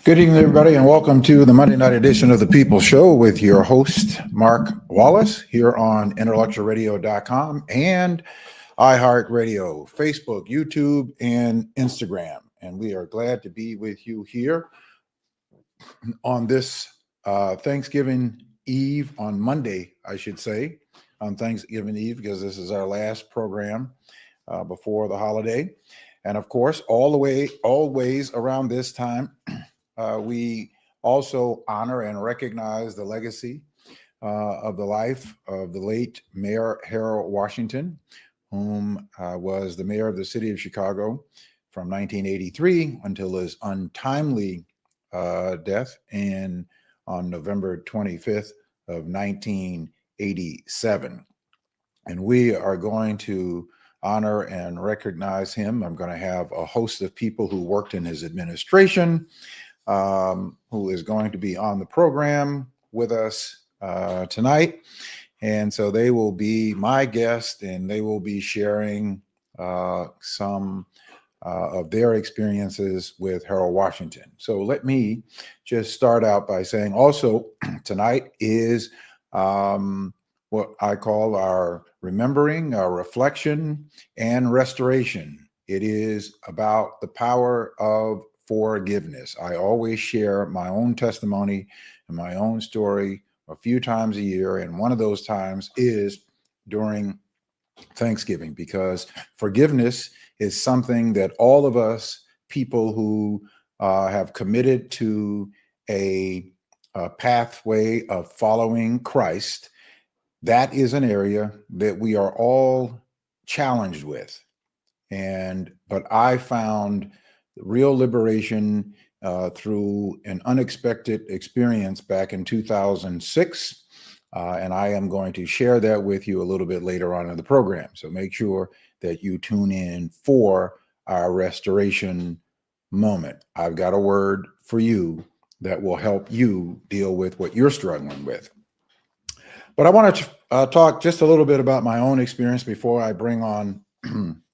Good evening, everybody, and welcome to the Monday night edition of the People Show with your host, Mark Wallace, here on intellectualradio.com and iHeartRadio, Facebook, YouTube, and Instagram. And we are glad to be with you here on this Thanksgiving Eve, on Monday, I should say, on Thanksgiving Eve, because this is our last program before the holiday. And of course, always around this time, we also honor and recognize the legacy of the life of the late Mayor Harold Washington, whom was the mayor of the city of Chicago from 1983 until his untimely death on November 25th of 1987. And we are going to honor and recognize him. I'm going to have a host of people who worked in his administration, who is going to be on the program with us tonight. And so they will be my guest, and they will be sharing some of their experiences with Harold Washington. So let me just start out by saying also tonight is what I call our remembering, our reflection, and restoration. It is about the power of forgiveness. I always share my own testimony and my own story a few times a year, and one of those times is during Thanksgiving, because forgiveness is something that all of us people who have committed to a pathway of following Christ, that is an area that we are all challenged with. But I found real liberation through an unexpected experience back in 2006. And I am going to share that with you a little bit later on in the program. So make sure that you tune in for our restoration moment. I've got a word for you that will help you deal with what you're struggling with. But I want to talk just a little bit about my own experience before I bring on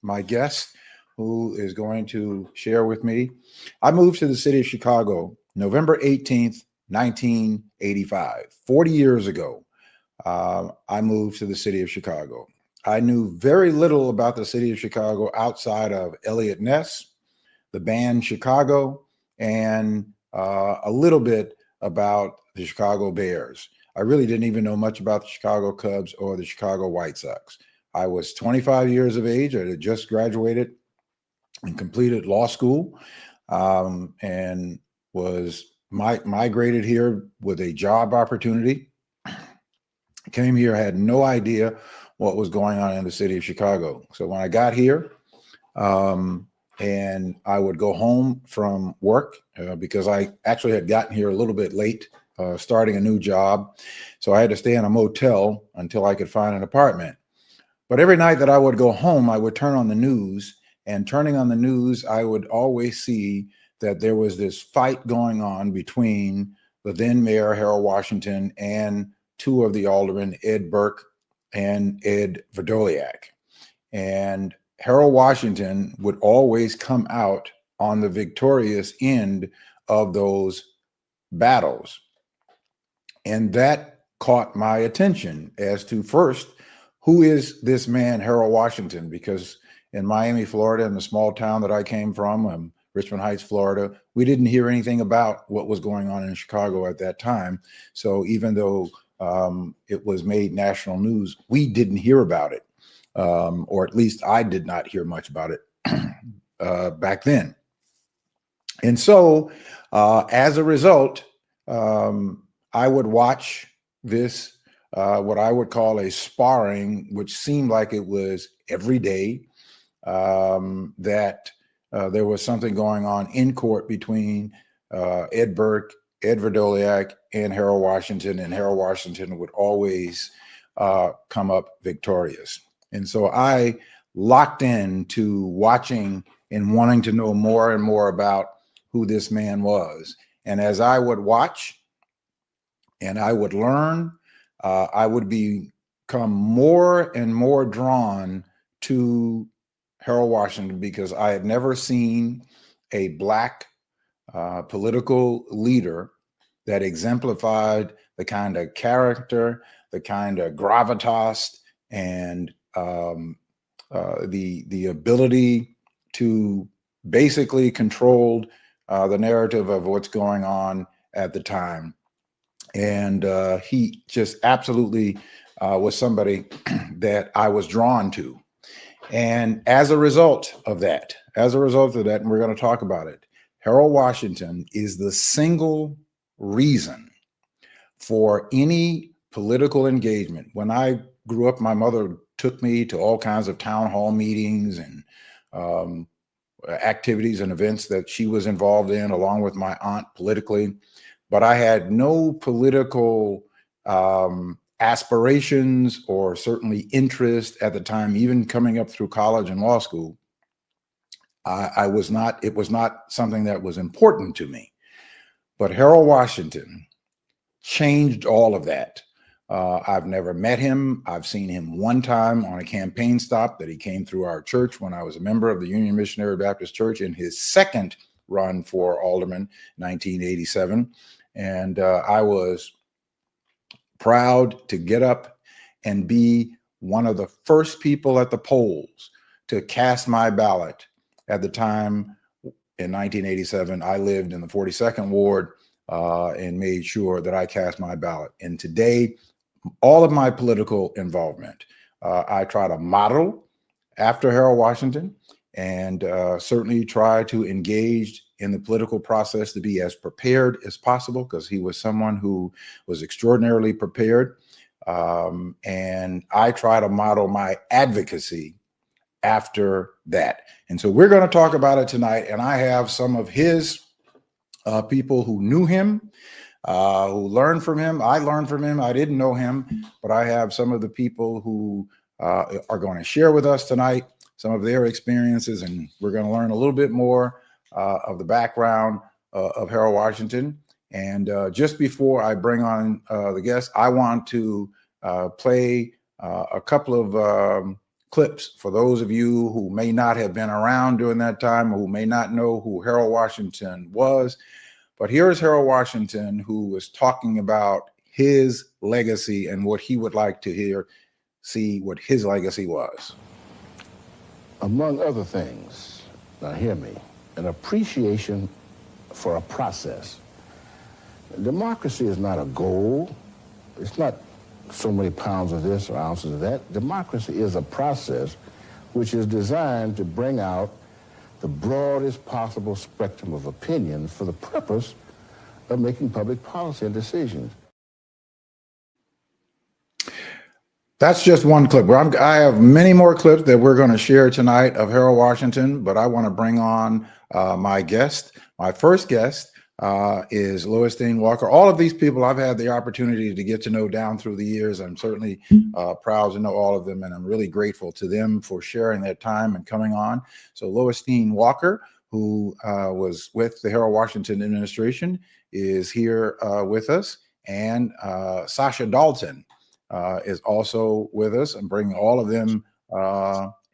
my guest, who is going to share with me. I moved to the city of Chicago November 18th, 1985, 40 years ago. I moved to the city of Chicago. I knew very little about the city of Chicago outside of Elliot Ness, the band Chicago, and a little bit about the Chicago Bears. I really didn't even know much about the Chicago Cubs or the Chicago White Sox. I was 25 years of age. I had just graduated and completed law school, and was migrated here with a job opportunity. Came here, had no idea what was going on in the city of Chicago. So when I got here, and I would go home from work because I actually had gotten here a little bit late, starting a new job. So I had to stay in a motel until I could find an apartment. But every night that I would go home, I would turn on the news, and turning on the news, I would always see that there was this fight going on between the then mayor, Harold Washington, and two of the aldermen, Ed Burke and Ed Verdoliak. And Harold Washington would always come out on the victorious end of those battles. And that caught my attention as to, first, who is this man, Harold Washington? Because in Miami, Florida, in the small town that I came from, Richmond Heights, Florida, we didn't hear anything about what was going on in Chicago at that time. So even though it was made national news, we didn't hear about it. Or at least I did not hear much about it back then. And so as a result, I would watch this, what I would call a sparring, which seemed like it was every day, that there was something going on in court between Ed Burke, Ed Verdoliak, and Harold Washington, and Harold Washington would always come up victorious. And so I locked in to watching and wanting to know more and more about who this man was. And as I would watch and I would learn, I would become more and more drawn to Harold Washington, because I had never seen a Black political leader that exemplified the kind of character, the kind of gravitas, and the ability to basically control the narrative of what's going on at the time. And he just absolutely was somebody that I was drawn to. And as a result of that, and we're going to talk about it, Harold Washington is the single reason for any political engagement. When I grew up, my mother took me to all kinds of town hall meetings and activities and events that she was involved in, along with my aunt politically. But I had no political aspirations or certainly interest at the time, even coming up through college and law school. It was not something that was important to me. But Harold Washington changed all of that. I've never met him. I've seen him one time on a campaign stop that he came through our church when I was a member of the Union Missionary Baptist Church in his second run for alderman, 1987. And I was proud to get up and be one of the first people at the polls to cast my ballot. At the time, in 1987, I lived in the 42nd Ward and made sure that I cast my ballot. And today, all of my political involvement, I try to model after Harold Washington, and certainly try to engage in the political process to be as prepared as possible, because he was someone who was extraordinarily prepared. And I try to model my advocacy after that. And so we're going to talk about it tonight. And I have some of his people who knew him, who learned from him. I learned from him. I didn't know him, but I have some of the people who are going to share with us tonight some of their experiences, and we're going to learn a little bit more of the background of Harold Washington. And just before I bring on the guests, I want to play a couple of clips for those of you who may not have been around during that time, or who may not know who Harold Washington was. But here's Harold Washington, who was talking about his legacy and what he would like to see what his legacy was. Among other things, now hear me, an appreciation for a process. Democracy is not a goal. It's not so many pounds of this or ounces of that. Democracy is a process which is designed to bring out the broadest possible spectrum of opinion for the purpose of making public policy and decisions. That's just one clip. I have many more clips that we're going to share tonight of Harold Washington, but I want to bring on my guest. My first guest is Lois Dean Walker. All of these people I've had the opportunity to get to know down through the years. I'm certainly proud to know all of them, and I'm really grateful to them for sharing their time and coming on. So Lois Dean Walker, who was with the Harold Washington administration, is here with us, and Sasha Dalton is also with us, and bringing all of them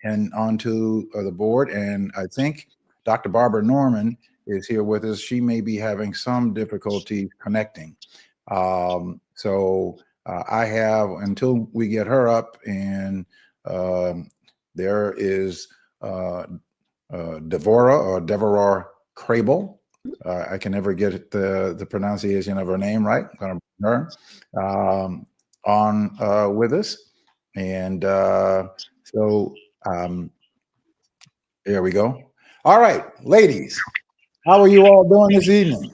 and onto the board. And I think Dr. Barbara Norman is here with us. She may be having some difficulty connecting. So I have, until we get her up, and there is Devorah Crable. I can never get the pronunciation of her name right. I'm going to bring her on with us. And so there we go. All right, ladies, how are you all doing this evening?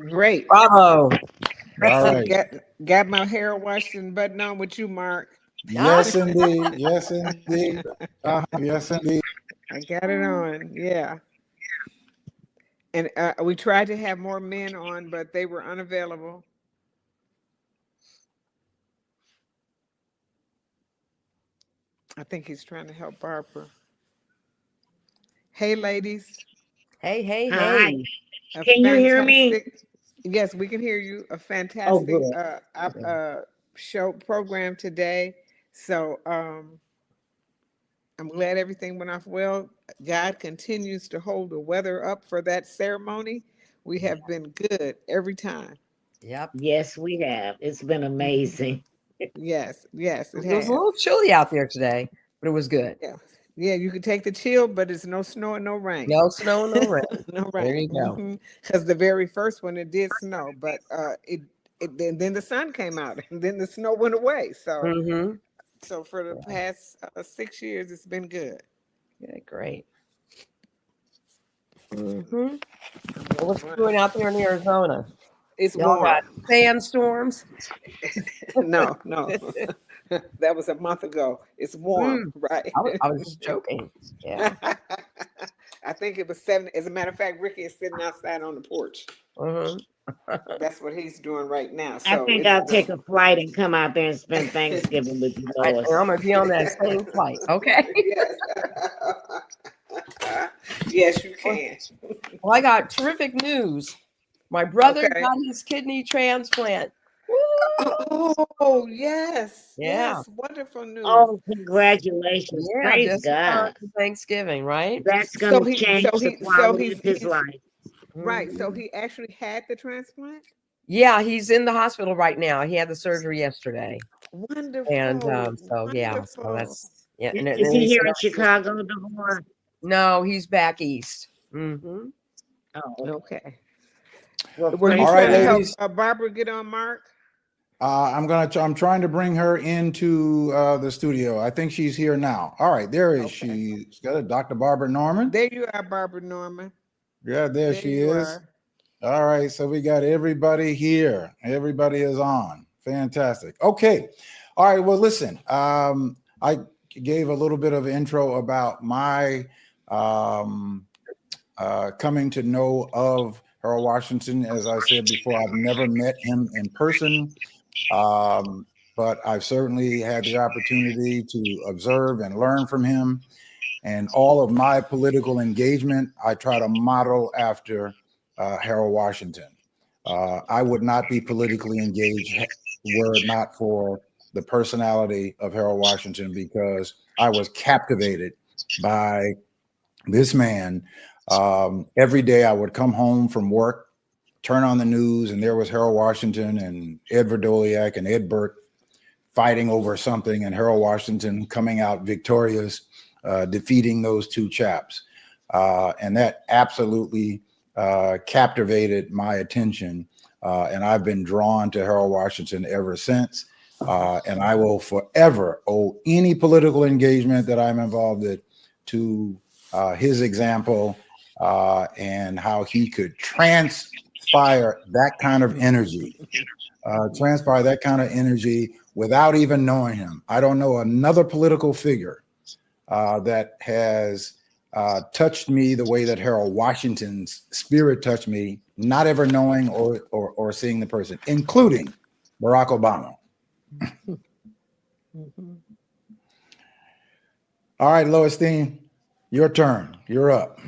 Great. Bravo. All right. Got my Harold Washington button on with you, Mark. Yes, indeed. Yes, indeed. Yes, indeed. I got it on. Yeah. And we tried to have more men on, but they were unavailable. I think he's trying to help Barbara. Hey, ladies. Hey, hey, Hi. hey. Can you hear me? Yes, we can hear you. A fantastic show program today. So I'm glad everything went off well. God continues to hold the weather up for that ceremony. We have been good every time. Yep. Yes, we have. It's been amazing. Yes, yes, it It was a has. little chilly out there today, but it was good. Yeah, yeah. You can take the chill, but it's no snow and no rain. No snow, no rain. No There you rain. go. Because the very first one it did snow, but then the sun came out, and then the snow went away. So Mm-hmm. so for the past 6 years, it's been good. Yeah, great. Mm-hmm. Well, what's it doing out there in Arizona? It's Y'all warm. got sandstorms? No, no. That was a month ago. It's warm, right? I was just joking. Yeah. I think it was 7. As a matter of fact, Ricky is sitting outside on the porch. Mm-hmm. That's what he's doing right now. I So think it's I'll take a flight and come out there and spend Thanksgiving with you, I'm Lois. going to be on that same flight. Okay. yes. Yes, you can. Well, I got terrific news. My brother Okay. got his kidney transplant. Oh, yes. Yeah. Yes. Wonderful news. Oh, congratulations. Yeah, Praise just in time God. for Thanksgiving, right? That's So going to he- change so the he- so quality he's- of his he's- life. Right. So Mhm. he actually had the transplant? Yeah, he's in the hospital right now. He had the surgery yesterday. Wonderful. And so yeah, so Wonderful. that's yeah. Is And then he he here said, in Chicago, Devorah? no, he's back east. Mm-hmm. Oh, Okay. well, Were you All praise right, trying to God. help ladies. Barbara get on Mark? I'm trying to bring her into the studio. I think she's here now. All right, there is she. She's got it, Dr. Barbara Norman. There you are, Barbara Norman. Yeah, there she you is. are. All right, so we got everybody here. Everybody is on. Fantastic. Okay. All right. Well, listen. I gave a little bit of intro about my coming to know of Harold Washington. As I said before, I've never met him in person, but I've certainly had the opportunity to observe and learn from him. And all of my political engagement, I try to model after Harold Washington. I would not be politically engaged were it not for the personality of Harold Washington, because I was captivated by this man. Every day I would come home from work, turn on the news, and there was Harold Washington and Ed Verdoliak and Ed Burke fighting over something, and Harold Washington coming out victorious, defeating those two chaps. And that absolutely captivated my attention. And I've been drawn to Harold Washington ever since. And I will forever owe any political engagement that I'm involved in to his example and how he could transpire that kind of energy, without even knowing him. I don't know another political figure that has touched me the way that Harold Washington's spirit touched me, not ever knowing or seeing the person, including Barack Obama. All right, Lois Dean, your turn. You're up.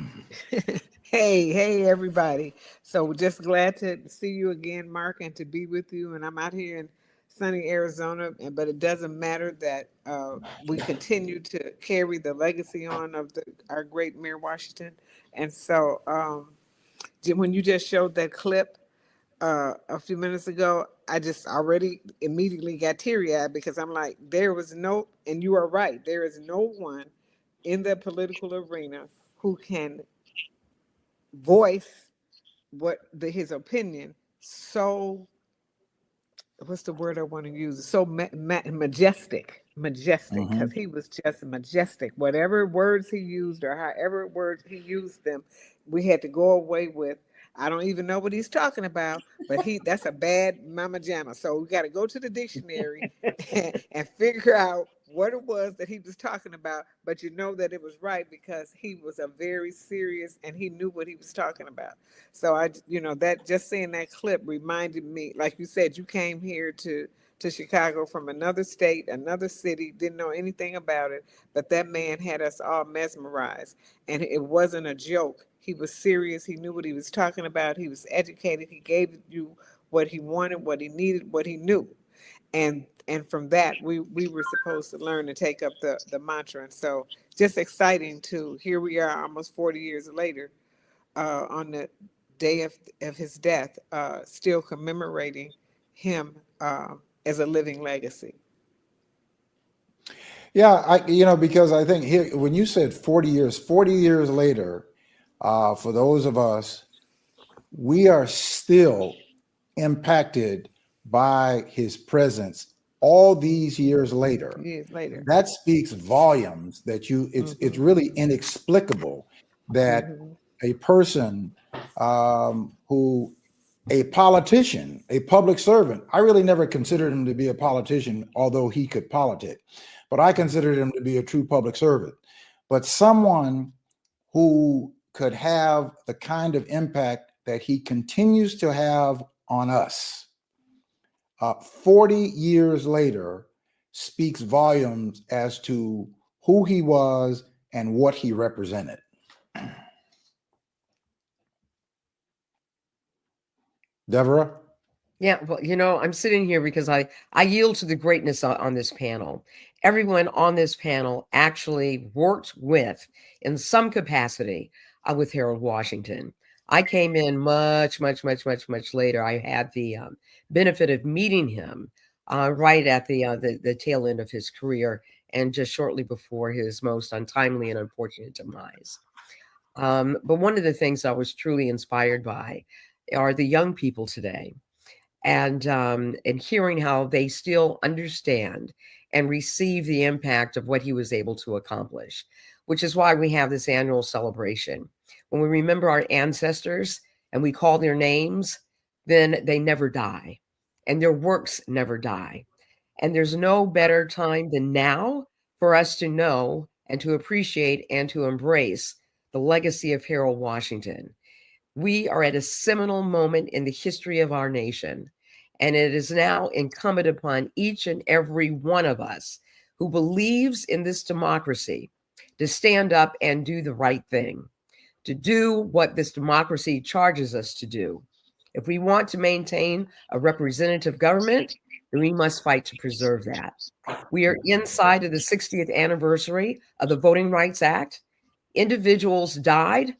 Hey, everybody. So we're just glad to see you again, Mark, and to be with you. And I'm out here in sunny Arizona, but it doesn't matter that we continue to carry the legacy on of our great Mayor Washington. And so when you just showed that clip a few minutes ago, I just already immediately got teary-eyed, because I'm like, and you are right, there is no one in the political arena who can voice his opinion so, what's the word I want to use, so majestic, because he was just majestic. Whatever words he used or however words he used them, we had to go away with, I don't even know what he's talking about, but that's a bad mama jamma. So we got to go to the dictionary and figure out what it was that he was talking about. But you know that it was right, because he was a very serious, and he knew what he was talking about. So that, just seeing that clip reminded me, like you said, you came here to Chicago from another state, another city, didn't know anything about it, but that man had us all mesmerized. And it wasn't a joke. He was serious. He knew what he was talking about. He was educated. He gave you what he wanted, what he needed, what he knew. And and from that we were supposed to learn to take up the mantra. And so just exciting to here we are almost 40 years later, on the day of his death, still commemorating him as a living legacy. Yeah, because I think here, when you said 40 years later, for those of us, we are still impacted by his presence all these years later. Years later. That speaks volumes that it's really inexplicable that Mhm. a person a politician, a public servant, I really never considered him to be a politician, although he could politic, but I considered him to be a true public servant. But someone who could have the kind of impact that he continues to have on us, 40 years later, speaks volumes as to who he was and what he represented. Deborah? Yeah, well, I'm sitting here because I yield to the greatness on this panel. Everyone on this panel actually worked with, in some capacity, with Harold Washington. I came in much, much, much, much, much later. I had the benefit of meeting him right at the tail end of his career and just shortly before his most untimely and unfortunate demise. But one of the things I was truly inspired by are the young people today, and hearing how they still understand and receive the impact of what he was able to accomplish, which is why we have this annual celebration. When we remember our ancestors and we call their names, then they never die and their works never die. And there's no better time than now for us to know and to appreciate and to embrace the legacy of Harold Washington. We are at a seminal moment in the history of our nation, and it is now incumbent upon each and every one of us who believes in this democracy to stand up and do the right thing, to do what this democracy charges us to do. If we want to maintain a representative government, then we must fight to preserve that. We are inside of the 60th anniversary of the Voting Rights Act. Individuals died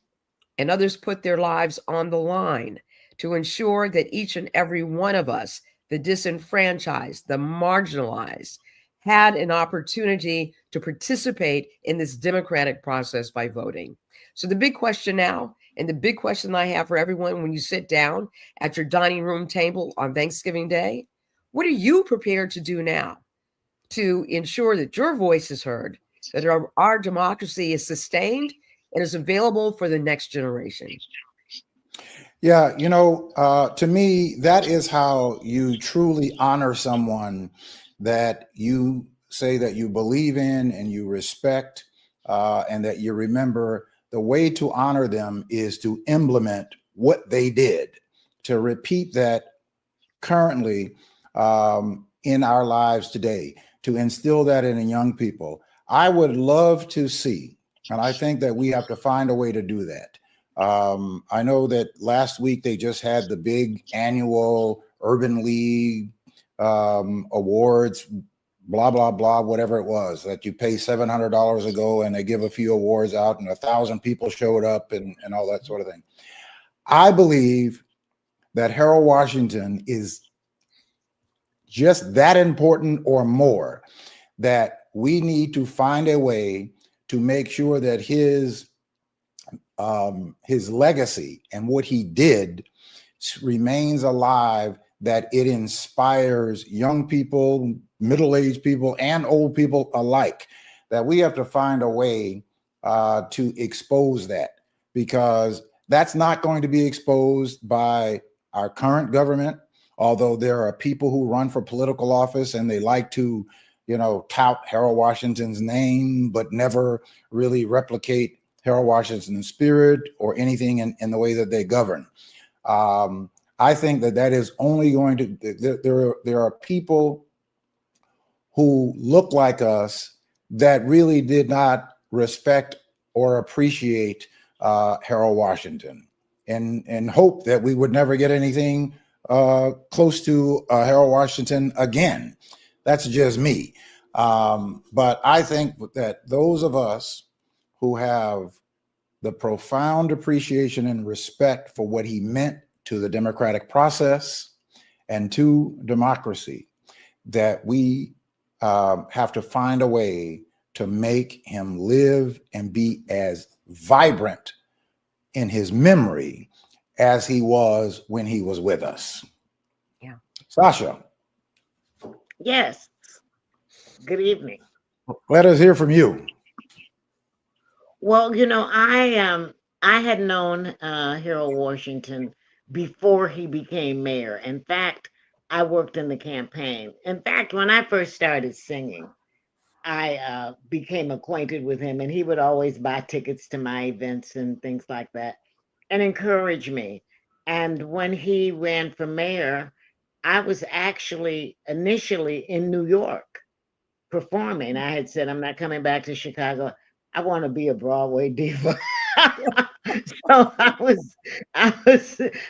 and others put their lives on the line to ensure that each and every one of us, the disenfranchised, the marginalized, had an opportunity to participate in this democratic process by voting. So the big question now, and the big question I have for everyone when you sit down at your dining room table on Thanksgiving Day, what are you prepared to do now to ensure that your voice is heard, that our democracy is sustained and is available for the next generation? Yeah, to me, that is how you truly honor someone that you say that you believe in and you respect, and that you remember. The way to honor them is to implement what they did, to repeat that currently in our lives today, to instill that in young people. I would love to see, and I think that we have to find a way to do that. I know that last week they just had the big annual Urban League awards, blah, blah, blah, whatever it was, that you pay $700 to go and they give a few awards out and 1,000 people showed up and all that sort of thing. I believe that Harold Washington is just that important or more, that we need to find a way to make sure that his legacy and what he did remains alive, that it inspires young people, middle-aged people, and old people alike, that we have to find a way to expose that, because that's not going to be exposed by our current government, although there are people who run for political office and they like to, tout Harold Washington's name, but never really replicate Harold Washington's spirit or anything in the way that they govern. I think that is only going to, there are people who look like us that really did not respect or appreciate Harold Washington, and hope that we would never get anything close to Harold Washington again. That's just me. But I think that those of us who have the profound appreciation and respect for what he meant to the democratic process and to democracy, that we have to find a way to make him live and be as vibrant in his memory as he was when he was with us. Yeah. Sasha, Yes. Good evening. let us hear from you. Well, I had known Harold Washington before he became mayor. In fact, I worked in the campaign. In fact, when I first started singing, I became acquainted with him, and he would always buy tickets to my events and things like that, and encourage me. And when he ran for mayor, I was actually initially in New York performing. I had said, I'm not coming back to Chicago. I want to be a Broadway diva. So I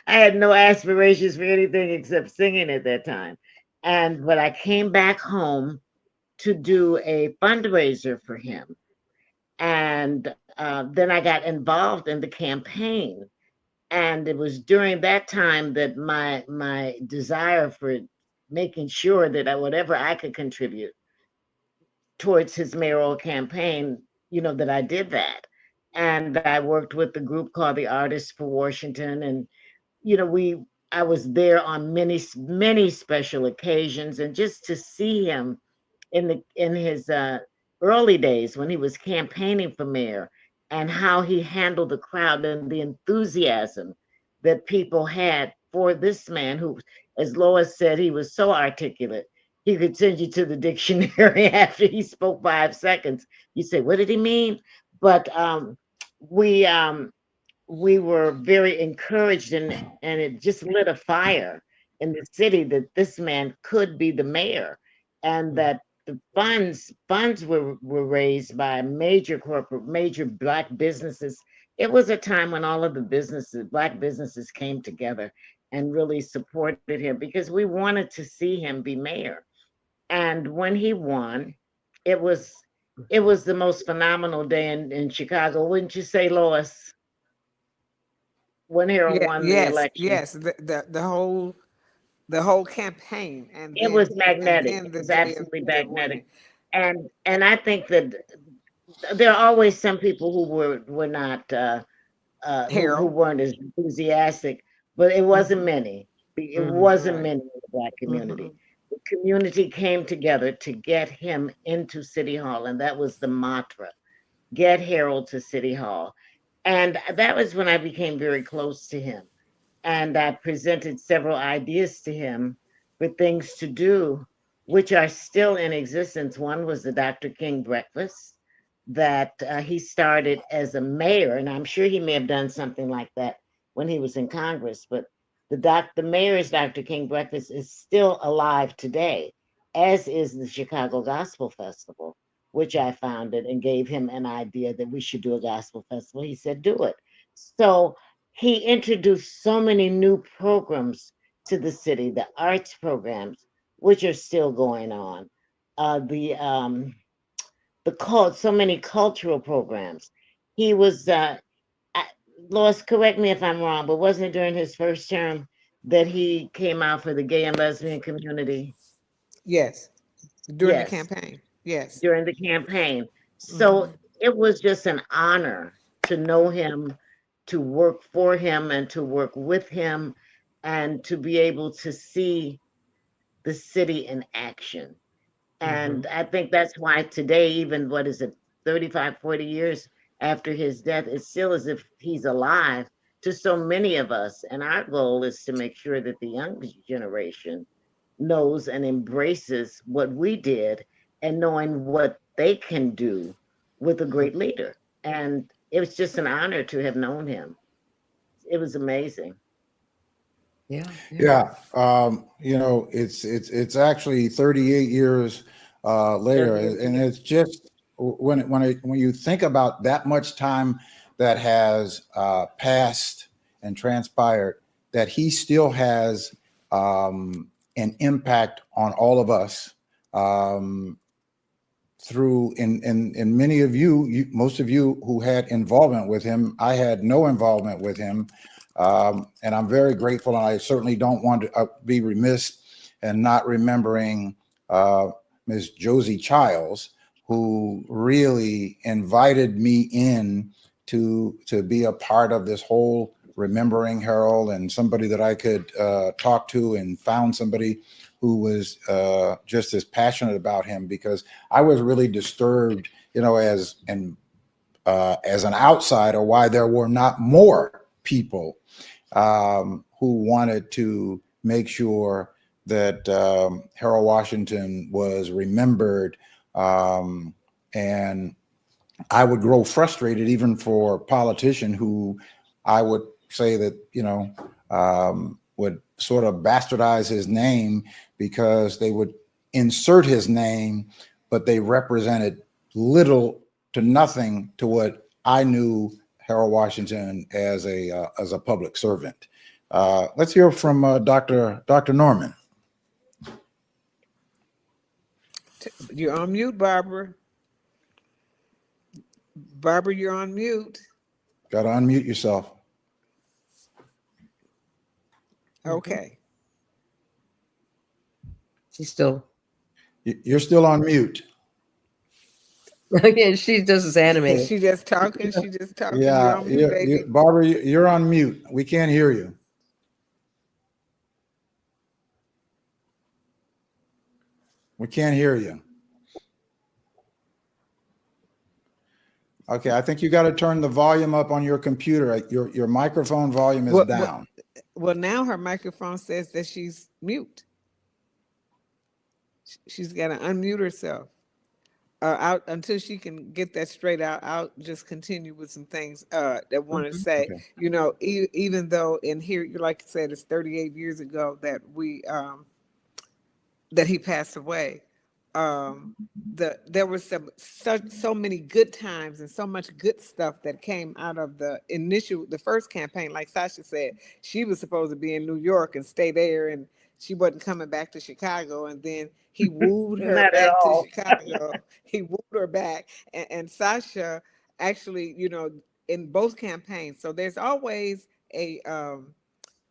had no aspirations for anything except singing at that time. But I came back home to do a fundraiser for him. And then I got involved in the campaign. And it was during that time that my desire for making sure that whatever I could contribute towards his mayoral campaign, that I did that. And I worked with the group called the Artists for Washington. And, I was there on many special occasions. And just to see him in his early days when he was campaigning for mayor and how he handled the crowd and the enthusiasm that people had for this man who, as Lois said, he was so articulate. He could send you to the dictionary after he spoke 5 seconds. You say, what did he mean? But we we were very encouraged, and it just lit a fire in the city that this man could be the mayor, and that the funds were raised by major black businesses. It was a time when all of the black businesses came together and really supported him because we wanted to see him be mayor. And when he won, it was it was the most phenomenal day in Chicago, wouldn't you say, Lois? When Harold Yeah, won the yes, election. yes. The whole campaign, and It was then magnetic. It the was day of absolutely the winning. magnetic. And I think that there are always some people who were not who Harold. weren't as enthusiastic, but it wasn't Hmm. many. It Hmm. wasn't Right. many in the black Hmm. community. The community came together to get him into City Hall, and that was the mantra: get Harold to City Hall. And that was when I became very close to him. And I presented several ideas to him for things to do, which are still in existence. One was the Dr. King breakfast that he started as a mayor, and I'm sure he may have done something like that when he was in Congress. But the mayor's Dr. King breakfast is still alive today, as is the Chicago Gospel Festival, which I founded and gave him an idea that we should do a gospel festival. He said, "Do it." So he introduced so many new programs to the city, the arts programs, which are still going on. So many cultural programs. He was, I, Lois, correct me if I'm wrong, but wasn't it during his first term that he came out for the gay and lesbian community? Yes, during the Yes, campaign. Yes. during the campaign. So Hmm. it was just an honor to know him, to work for him, and to work with him, and to be able to see the city in action. Hmm. And I think that's why today, even what is it, 35, 40 years after his death, it's still as if he's alive to so many of us. And our goal is to make sure that the young generation knows and embraces what we did and knowing what they can do with a great leader. And it was just an honor to have known him. It was amazing. Yeah. Yeah. Yeah, it's actually 38 years later, 38 and years. it's just when you think about that much time that has passed and transpired, that he still has an impact on all of us um, through in many of you, most of you who had involvement with him. I had no involvement with him, and I'm very grateful. And I certainly don't want to be remiss and not remembering Ms. Josie Childs, who really invited me in to be a part of this whole remembering Harold, and somebody that I could talk to, and found somebody who was just as passionate about him, because I was really disturbed, as an outsider, why there were not more people who wanted to make sure that Harold Washington was remembered. And I would grow frustrated, even for a politician who I would say that, would sort of bastardize his name, because they would insert his name, but they represented little to nothing to what I knew Harold Washington as a public servant. Let's hear from Dr. Norman. You're on mute, Barbara. Barbara, you're on mute. Got to unmute yourself. Okay. She's still. You're still on mute. Yeah, she's just as animated. She just talking. She just talking. Yeah, You're on mute, baby. Barbara, you're on mute. We can't hear you. We can't hear you. Okay, I think you got to turn the volume up on your computer. Your microphone volume is down. Well, now her microphone says that she's mute. She's got to unmute herself. Out until she can get that straight out. I'll just continue with some things that I want to say. Okay. Even though in here, like I said, it's 38 years ago that that he passed away. There was so many good times and so much good stuff that came out of the first campaign. Like Sasha said, she was supposed to be in New York and stay there, and she wasn't coming back to Chicago. And then he wooed her back to Chicago. He wooed her back, and Sasha actually, in both campaigns. So there's always a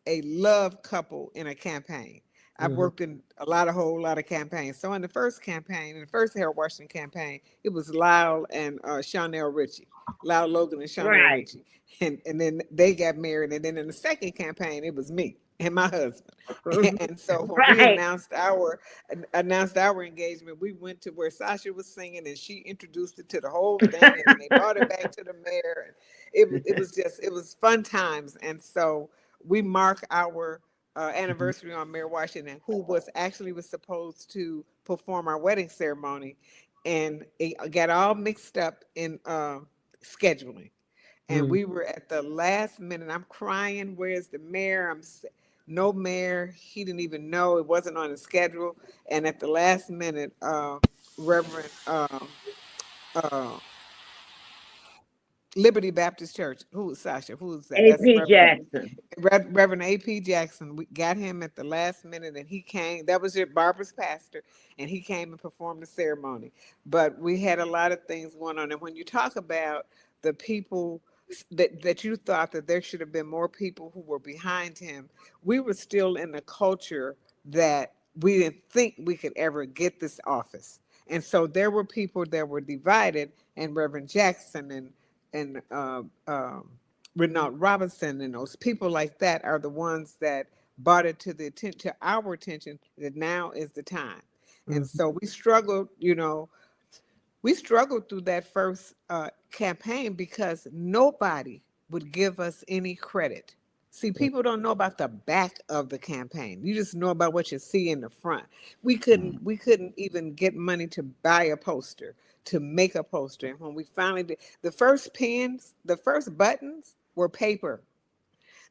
love couple in a campaign. I've worked in a whole lot of campaigns. So in the first campaign, in the first Harold Washington campaign, it was Lyle and Chanel Richie, Lyle Logan and Chanel Richie. And then they got married. And then in the second campaign, it was me and my husband. And so when we announced our engagement, we went to where Sasha was singing, and she introduced it to the whole thing, and they brought it back to the mayor. And it was fun times. And so we mark our anniversary on Mayor Washington, who was supposed to perform our wedding ceremony, and it got all mixed up in scheduling. And we were at the last minute. I'm crying. Where's the mayor? No mayor. He didn't even know. It wasn't on the schedule. And at the last minute, Reverend Liberty Baptist Church. Who was Sasha? Who was that? A.P. Jackson. Reverend A.P. Jackson. We got him at the last minute, and he came. That was Barbara's pastor, and he came and performed the ceremony. But we had a lot of things going on. And when you talk about the people that you thought that there should have been more people who were behind him, we were still in a culture that we didn't think we could ever get this office. And so there were people that were divided, and Reverend Jackson and Renaud Robinson and those people like that are the ones that brought it to our attention that now is the time. And so we struggled, through that first campaign because nobody would give us any credit. See, people don't know about the back of the campaign. You just know about what you see in the front. We couldn't even get money to buy a poster, to make a poster. And when we finally did, the first buttons were paper.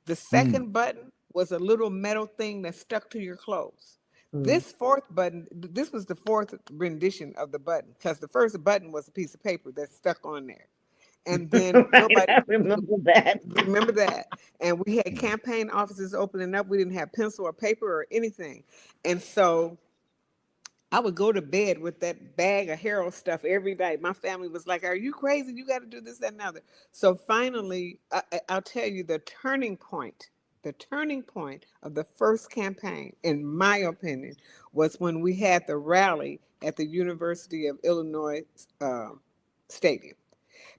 The second button was a little metal thing that stuck to your clothes. This fourth button, this was the fourth rendition of the button, because the first button was a piece of paper that stuck on there. And then nobody remember that. Remember that. And we had campaign offices opening up. We didn't have pencil or paper or anything. And so I would go to bed with that bag of Harold stuff every day. My family was like, "Are you crazy? You got to do this, that, and other." So finally, I'll tell you the turning point of the first campaign, in my opinion, was when we had the rally at the University of Illinois Stadium.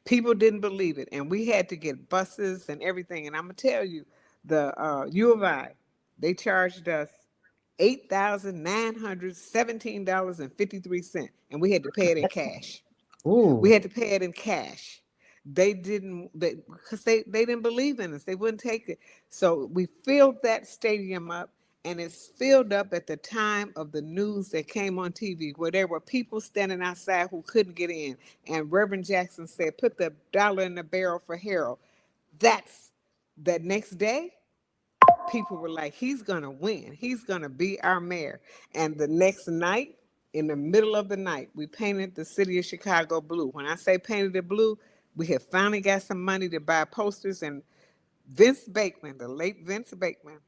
People didn't believe it, and we had to get buses and everything. And I'm gonna tell you, the U of I, they charged us $8,917.53, and we had to pay it in cash. We Ooh. had to pay it in cash. They didn't, because they didn't believe in us. They wouldn't take it. So we filled that stadium up, and it's filled up at the time of the news that came on TV, where there were people standing outside who couldn't get in. And Reverend Jackson said, "Put the dollar in the barrel for Harold." That's that next day, people were like, "He's going to win. He's going to be our mayor." And the next night, in the middle of the night, we painted the city of Chicago blue. When I say painted it blue, we had finally got some money to buy posters, and Vince Bakeman, the late Vince Bakeman,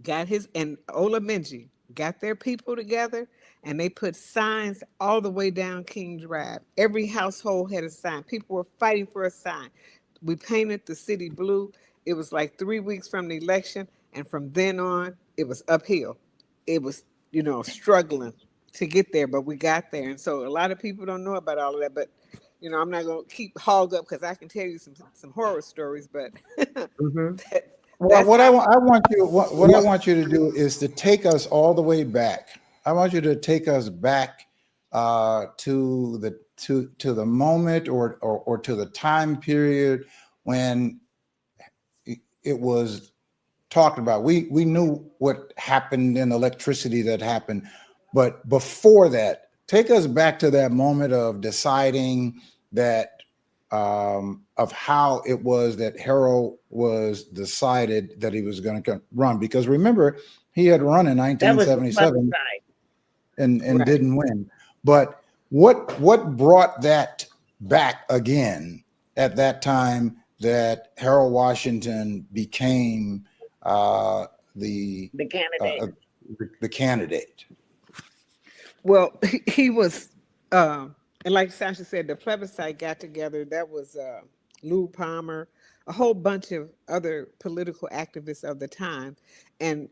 got his, and Ola Minji got their people together, and they put signs all the way down King Drive. Every household had a sign. People were fighting for a sign. We painted the city blue. It was like 3 weeks from the election, and from then on, it was uphill. It was, struggling to get there, but we got there. And so a lot of people don't know about all of that, but I'm not going to keep hog up because I can tell you some horror stories, but Hmm. Well, that's what how. I want you what I want you to do is to take us all the way back. I want you to take us back to the moment or to the time period when it was talked about. We knew what happened in electricity that happened, but before that, take us back to that moment of deciding that of how it was that Harold was decided that he was going to run. Because remember, he had run in That was the 1977 plebiscite. and Right. didn't win. But what brought that back again at that time that Harold Washington became the The candidate. uh, the candidate? Well, he was, and like Sasha said, the plebiscite got together. That was Lou Palmer, a whole bunch of other political activists of the time, and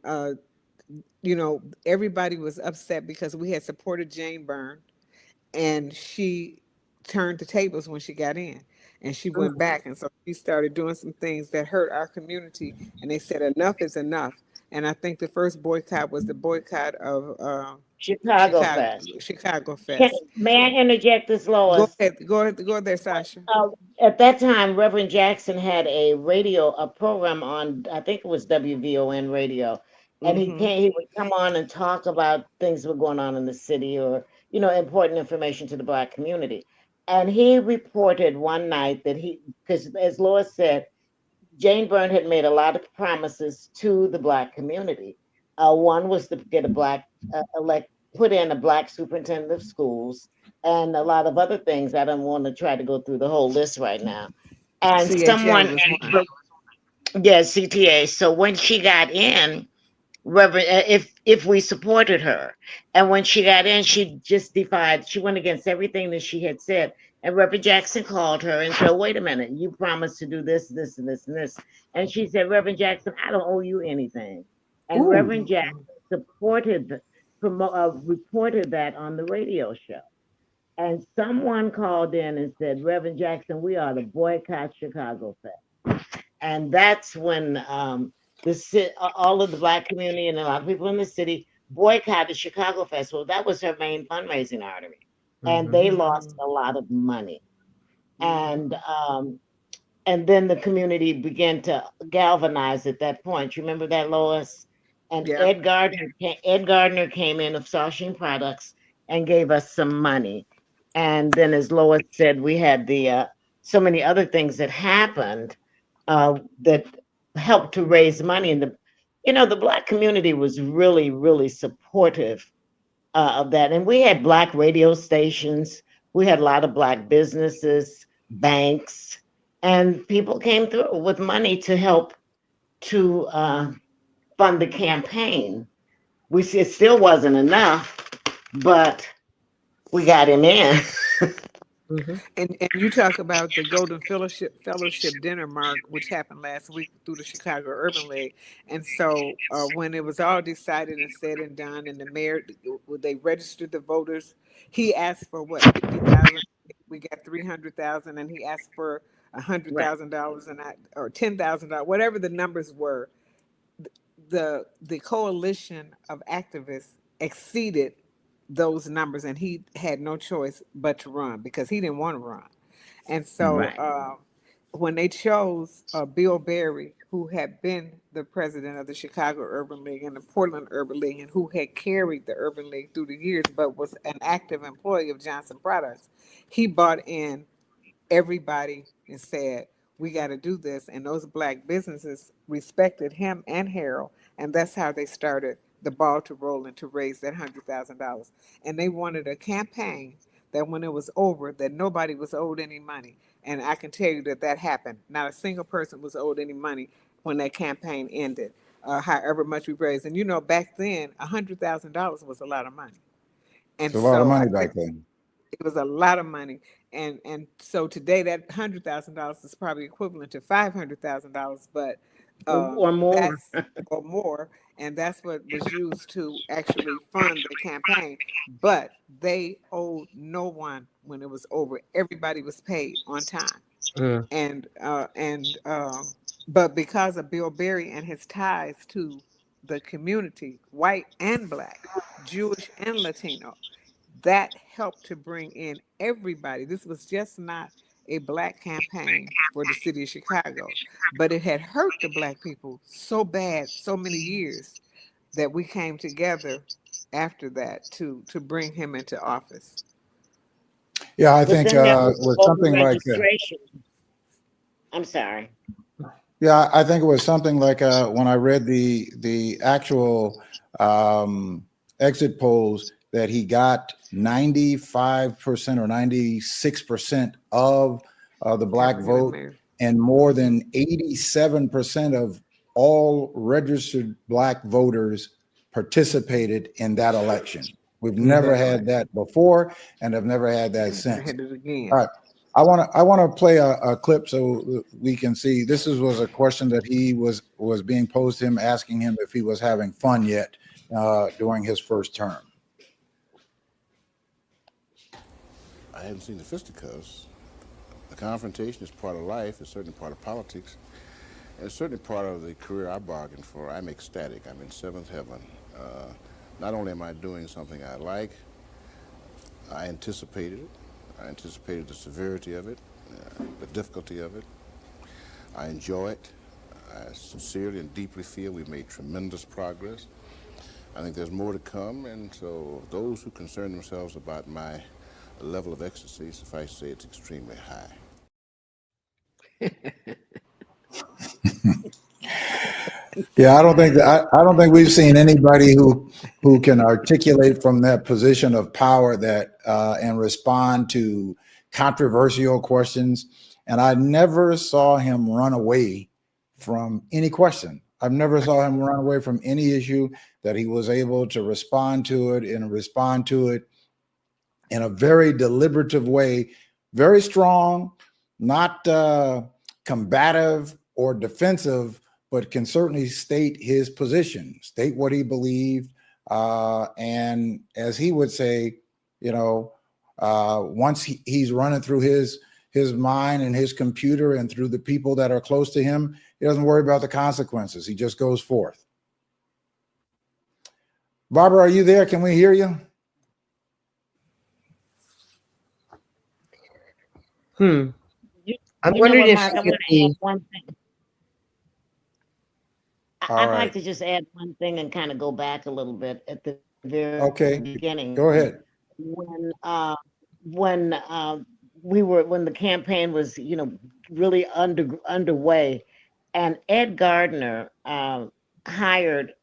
everybody was upset because we had supported Jane Byrne, and she turned the tables when she got in, and she went back, and so she started doing some things that hurt our community, and they said enough is enough. And I think the first boycott was the boycott of Chicago Chicago Fest. Chicago Can, Fest. may I interject this, Go Lois? ahead, go ahead, go there, Sasha. Uh, at that time, Reverend Jackson had a program on, I think it was WVON radio, and Mm-hmm. he would come on and talk about things that were going on in the city, or important information to the Black community. And he reported one night that because as Lois said, Jane Byrne had made a lot of promises to the Black community. One was to get a Black put in a Black superintendent of schools, and a lot of other things. I don't want to try to go through the whole list right now. And CHA someone, was one. yeah, CTA. So when she got in, Reverend, if we supported her, and when she got in, she just defied. She went against everything that she had said. And Reverend Jackson called her and said, "Wait a minute, you promised to do this, this, and this, and this." And she said, "Reverend Jackson, I don't owe you anything." And Ooh. Reverend Jackson reported that on the radio show. And someone called in and said, "Reverend Jackson, we are to boycott Chicago Fest." And that's when all of the Black community and a lot of people in the city boycotted Chicago Festival. That was her main fundraising artery, and Hmm. they lost a lot of money. And Mm-hmm. then the community began to galvanize at that point. You remember that, Lois? And Yeah. Ed Gardner came in of Sashing Products and gave us some money. And then, as Lois said, we had the so many other things that happened that helped to raise money. And the Black community was really, really supportive of that. And we had Black radio stations. We had a lot of Black businesses, banks, and people came through with money to help to fund the campaign. It still wasn't enough, but we got him in. Mhm. And you talk about the Golden Fellowship dinner, Mark, which happened last week through the Chicago Urban League. And so when it was all decided and said and done, and the mayor, they registered the voters, he asked for what, 50,000. We got 300,000, and he asked for a hundred Right, thousand dollars, and or $10,000, whatever the numbers were. The coalition of activists exceeded those numbers, and he had no choice but to run because he didn't want to run. And so right. when they chose Bill Berry, who had been the president of the Chicago Urban League and the Portland Urban League, and who had carried the Urban League through the years, but was an active employee of Johnson Products, he bought in everybody and said, we got to do this. And those black businesses respected him and Harold. And that's how they started the ball to roll and to raise that $100,000. And they wanted a campaign that when it was over, that nobody was owed any money. And I can tell you that that happened. Not a single person was owed any money when that campaign ended, however much we raised. And you know, back then, $100,000 was a lot of money. It's And a lot of so I money back think then. it was a lot of money. And so today that $100,000 is probably equivalent to $500,000, but Or more. that's or more, and that's what was used to actually fund the campaign. But they owed no one when it was over. Everybody was paid on time, Mm. and but because of Bill Berry and his ties to the community, white and black, Jewish and Latino, that helped to bring in everybody. This was just not a black campaign for the city of Chicago, but it had hurt the black people so bad so many years that we came together after that to bring him into office. Yeah, I But think then there was with voter something like registration. I'm sorry. yeah, I think it was something like when I read the actual um, exit polls that he got 95% or 96% of the black African vote, American. and more Hmm. than 87% of all registered black voters participated in that election. We've Mhm. never That had election. that before, and have never had that And never since. had it All again. right. I want to play a clip so we can see. This was a question that he was being posed to him, asking him if he was having fun yet during his first term. I hadn't seen the fisticuffs. The confrontation is part of life. It's certainly part of politics. And it's certainly part of the career I bargained for. I'm ecstatic. I'm in seventh heaven. Uh, Not only am I doing something I like, I anticipated it. I anticipated the severity of it, the difficulty of it. I enjoy it. I sincerely and deeply feel we've made tremendous progress. I think there's more to come, and so those who concern themselves about my level of ecstasy, suffice to say it's extremely high. Yeah, I don't think we've seen anybody who can articulate from that position of power that and respond to controversial questions. And I never saw him run away from any question. I've never saw him run away from any issue, that he was able to respond to it and respond to it in a very deliberative way, very strong, not combative or defensive, but can certainly state his position, state what he believed. And as he would say, you know, once he's running through his mind and his computer and through the people that are close to him, he doesn't worry about the consequences. He just goes forth. Barbara, are you there? Can we hear you? Hmm. You, I'm you know wondering what, if Mark? she I'm could going to add be. one thing. All I'd like right. to just add one thing and kind of go back a little bit at the very Okay. beginning Go ahead. when when when the campaign was really underway, and Ed Gardner hired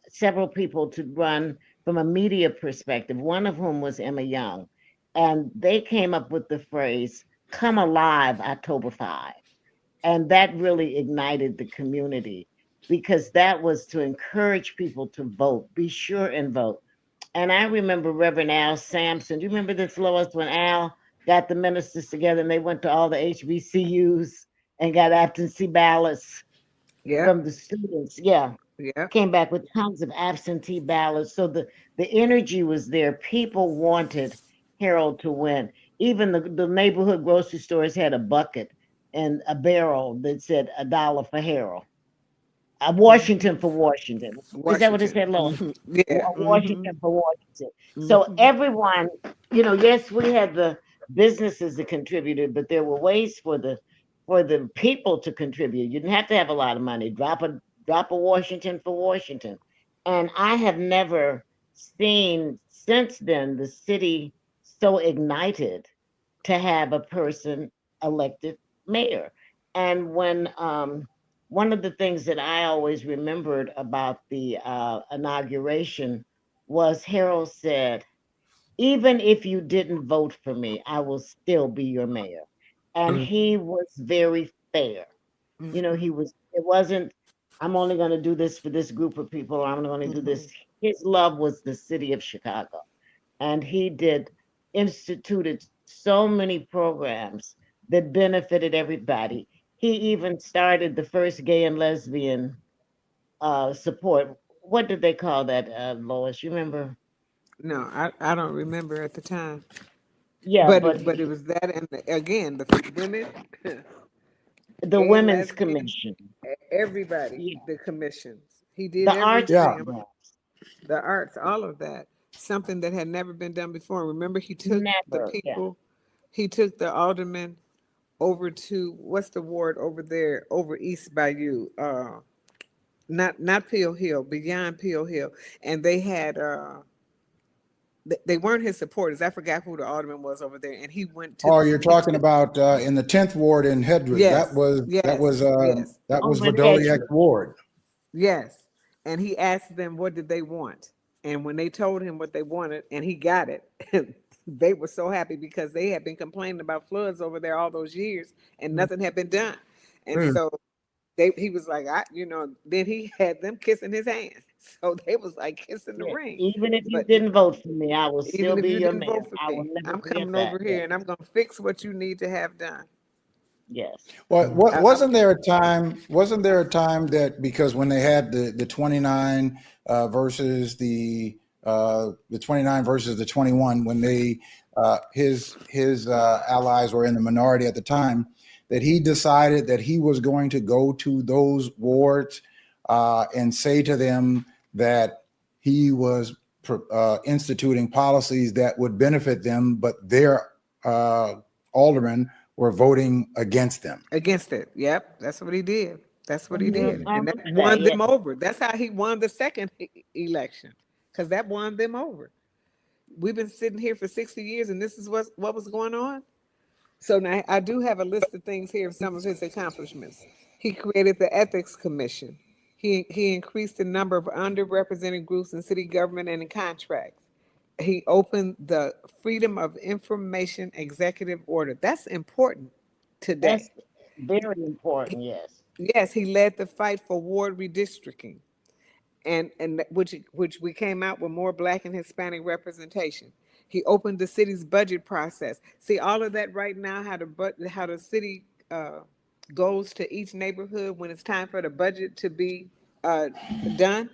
several people to run from a media perspective, one of whom was Emma Young, and they came up with the phrase "Come alive, October 5." And that really ignited the community because that was to encourage people to vote, be sure and vote. And I remember Reverend Al Sampson. Do you remember this, Lois, when Al got the ministers together and they went to all the HBCUs and got absentee ballots Yep. from the students? Yeah, Yep. came back with tons of absentee ballots. So the energy was there. People wanted Harold to win. Even the neighborhood grocery stores had a bucket and a barrel that said $1 for Harold. Washington for Washington. Is that what it Washington. said, Lois? Yeah. Washington for Washington. So everyone, yes, we had the businesses that contributed, but there were ways for the people to contribute. You didn't have to have a lot of money. Drop a Washington for Washington. And I have never seen since then the city so ignited to have a person elected mayor. And when one of the things that I always remembered about the inauguration was Harold said, even if you didn't vote for me, I will still be your mayor. And Mm. he was very fair. It wasn't, I'm only going to do this for this group of people, or I'm going to do this. His love was the city of Chicago. And he instituted so many programs that benefited everybody. He even started the first gay and lesbian support. What did they call that, Lois? You remember? No, I don't remember at the time. Yeah, But but it was that, and again, the women, the gay and Women's lesbian, Commission, everybody, yeah, the commissions. He did the arts Yeah. everything, programs, the arts, all of that. Something that had never been done before. Remember, he took the never, yeah. people, he took the aldermen over to what's the ward over there, over east by you? Not Peel Hill, beyond Peel Hill, and they had they weren't his supporters. I forgot who the alderman was over there, and he went to Oh, you're he talking took about in the 10th ward in Hedrick. yes, yes, yes, That Oh, was with Verdoliak's Hedgewood. ward. yes, and he asked them what did they want, and when they told him what they wanted, and he got it, they were so happy because they had been complaining about floods over there all those years, and Mm. nothing had been done, and Mm. so he was like, then he had them kissing his hand. So they was like kissing the Yeah. ring. Even if you But didn't vote for me, I will still even if be you your didn't mayor. vote for I will me, never I'm forget coming that. over Yeah. here and I'm gonna fix what you need to have done. Yes. Well, Mm. wasn't there a time? Wasn't there a time that because when they had the 29 versus the 29 versus the 21, when they his allies were in the minority at the time, that he decided that he was going to go to those wards and say to them that he was instituting policies that would benefit them, but their aldermen were voting against them. Against it. Yep, that's what he did. That's what he did. I And that remember that. won Yeah. them over. That's how he won the second election. Because that won them over. We've been sitting here for 60 years and this is what was going on. So now I do have a list of things here of some of his accomplishments. He created the Ethics Commission. He increased the number of underrepresented groups in city government and in contracts. He opened the Freedom of Information Executive Order. That's important That's today. very important. Yes. Yes, he led the fight for ward redistricting, and which we came out with more Black and Hispanic representation. He opened the city's budget process. See all of that right now, how the city goes to each neighborhood when it's time for the budget to be uh, done.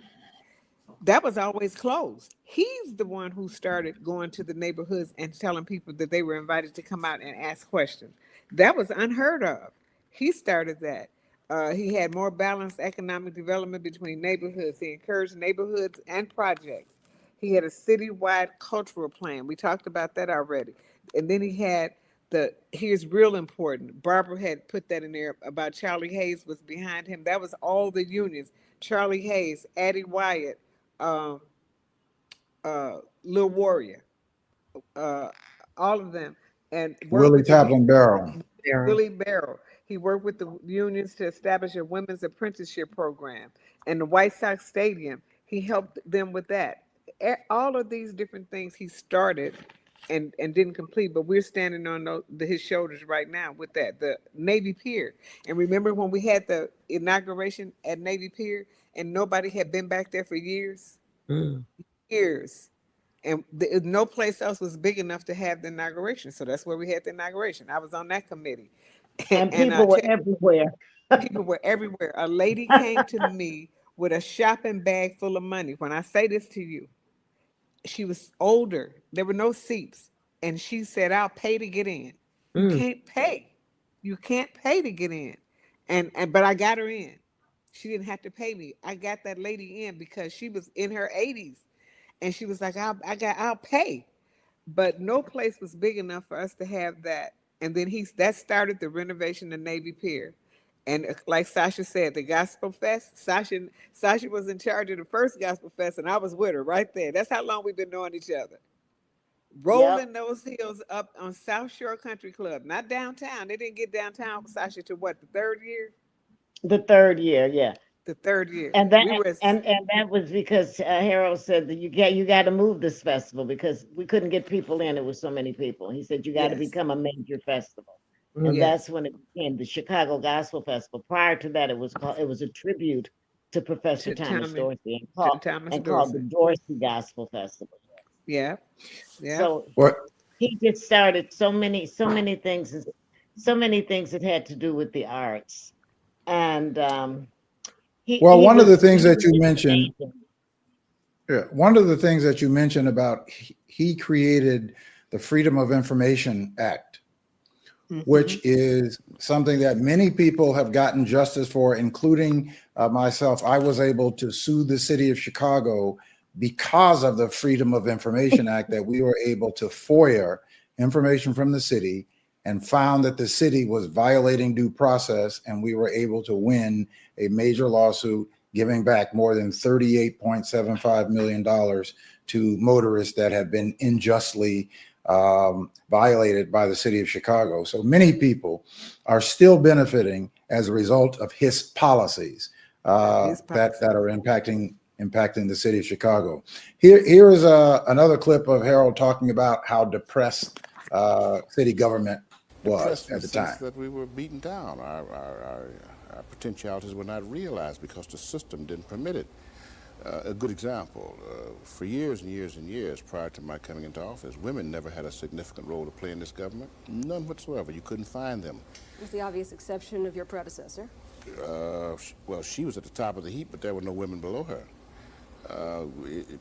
That was always closed. He's the one who started going to the neighborhoods and telling people that they were invited to come out and ask questions. That was unheard of. He started that. He had more balanced economic development between neighborhoods. He encouraged neighborhoods and projects. He had a citywide cultural plan. We talked about that already. And then he had here's real important. Barbara had put that in there about Charlie Hayes was behind him. That was all the unions. Charlie Hayes, Addie Wyatt, um, Lil Warrior, uh, all of them, and worked Willie with the Taplin Barrel. There. Willie Barrow. He worked with the unions to establish a women's apprenticeship program, and the White Sox Stadium. He helped them with that. All of these different things he started and didn't complete, but we're standing on his shoulders right now with that. The Navy Pier, and remember when we had the inauguration at Navy Pier, and nobody had been back there for years, Mm. years. And no place else was big enough to have the inauguration. So that's where we had the inauguration. I was on that committee. And And I people were tell everywhere. people were everywhere. A lady came to me with a shopping bag full of money. When I say this to you, she was older. There were no seats. And she said, I'll pay to get in. You Mm. can't pay. You can't pay to get in. And but I got her in. She didn't have to pay me. I got that lady in because she was in her 80s. And she was like, I'll pay. But no place was big enough for us to have that. And then that started the renovation of Navy Pier. And like Sasha said, the Gospel Fest, Sasha was in charge of the first Gospel Fest, and I was with her right there. That's how long we've been knowing each other. Yep. Rolling those hills up on South Shore Country Club, not downtown. They didn't get downtown, Sasha, to what, the third year? The third year, yeah. The third year. And that We were, and that was because Harold said that you got to move this festival because we couldn't get people in. It was so many people. He said you got to yes, become a major festival, Mm. and yes, that's when it became the Chicago Gospel Festival. Prior to that, it was a tribute to Professor to Thomas Tommy, Dorsey to Thomas called the Dorsey. Dorsey Gospel Festival. Yeah, yeah. So What? he just started so many things, so many things that had to do with the arts, and Well, he one of the was things that you mentioned, amazing. yeah, one of the things that you mentioned about he created the Freedom of Information Act, which Mhm. is something that many people have gotten justice for, including myself. I was able to sue the city of Chicago because of the Freedom of Information Act, that we were able to FOIA information from the city and found that the city was violating due process, and we were able to win a major lawsuit giving back more than $38.75 million to motorists that have been unjustly violated by the city of Chicago. So many people are still benefiting as a result of his policies His that policy. are impacting the city of Chicago. Here is another clip of Harold talking about how depressed city government was Depressed in at the the sense time. that we were beaten down. Our potentialities were not realized because the system didn't permit it. A good example, for years and years and years prior to my coming into office, women never had a significant role to play in this government, none whatsoever. You couldn't find them. With the obvious exception of your predecessor. Well, she was at the top of the heap, but there were no women below her.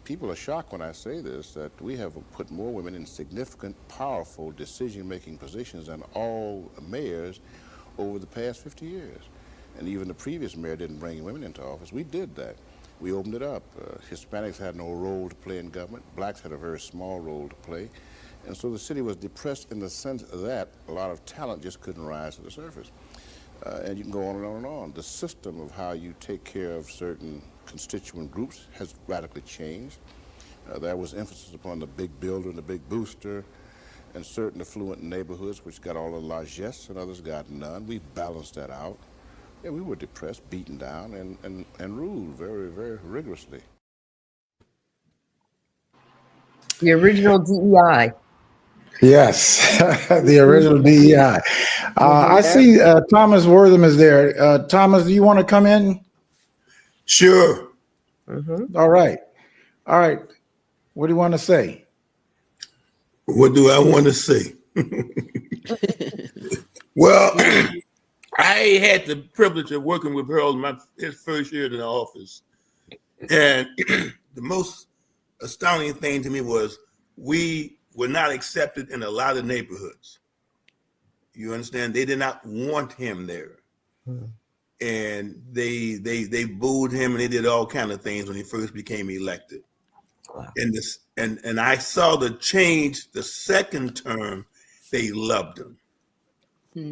People are shocked when I say this, that we have put more women in significant, powerful decision-making positions than all mayors over the past 50 years. And even the previous mayor didn't bring women into office. We did that. We opened it up. Hispanics had no role to play in government. Blacks had a very small role to play. And so the city was depressed in the sense that a lot of talent just couldn't rise to the surface. And you can go on and on and on. The system of how you take care of certain constituent groups has radically changed. There was emphasis upon the big builder and the big booster, and certain affluent neighborhoods which got all the largesse and others got none. We balanced that out. Yeah, we were depressed, beaten down, and ruled very, very rigorously. The original DEI. Yes, the original DEI. I Yeah. see Thomas Wortham is there. Thomas, do you want to come in? Sure. Mm-hmm. All right. All right. What do you want to say? What do I want to say? Well, I had the privilege of working with Harold his first year in the office. And the most astounding thing to me was we were not accepted in a lot of neighborhoods. You understand? They did not want him there. And they booed him and they did all kind of things when he first became elected. Wow. And I saw the change the second term. They loved him.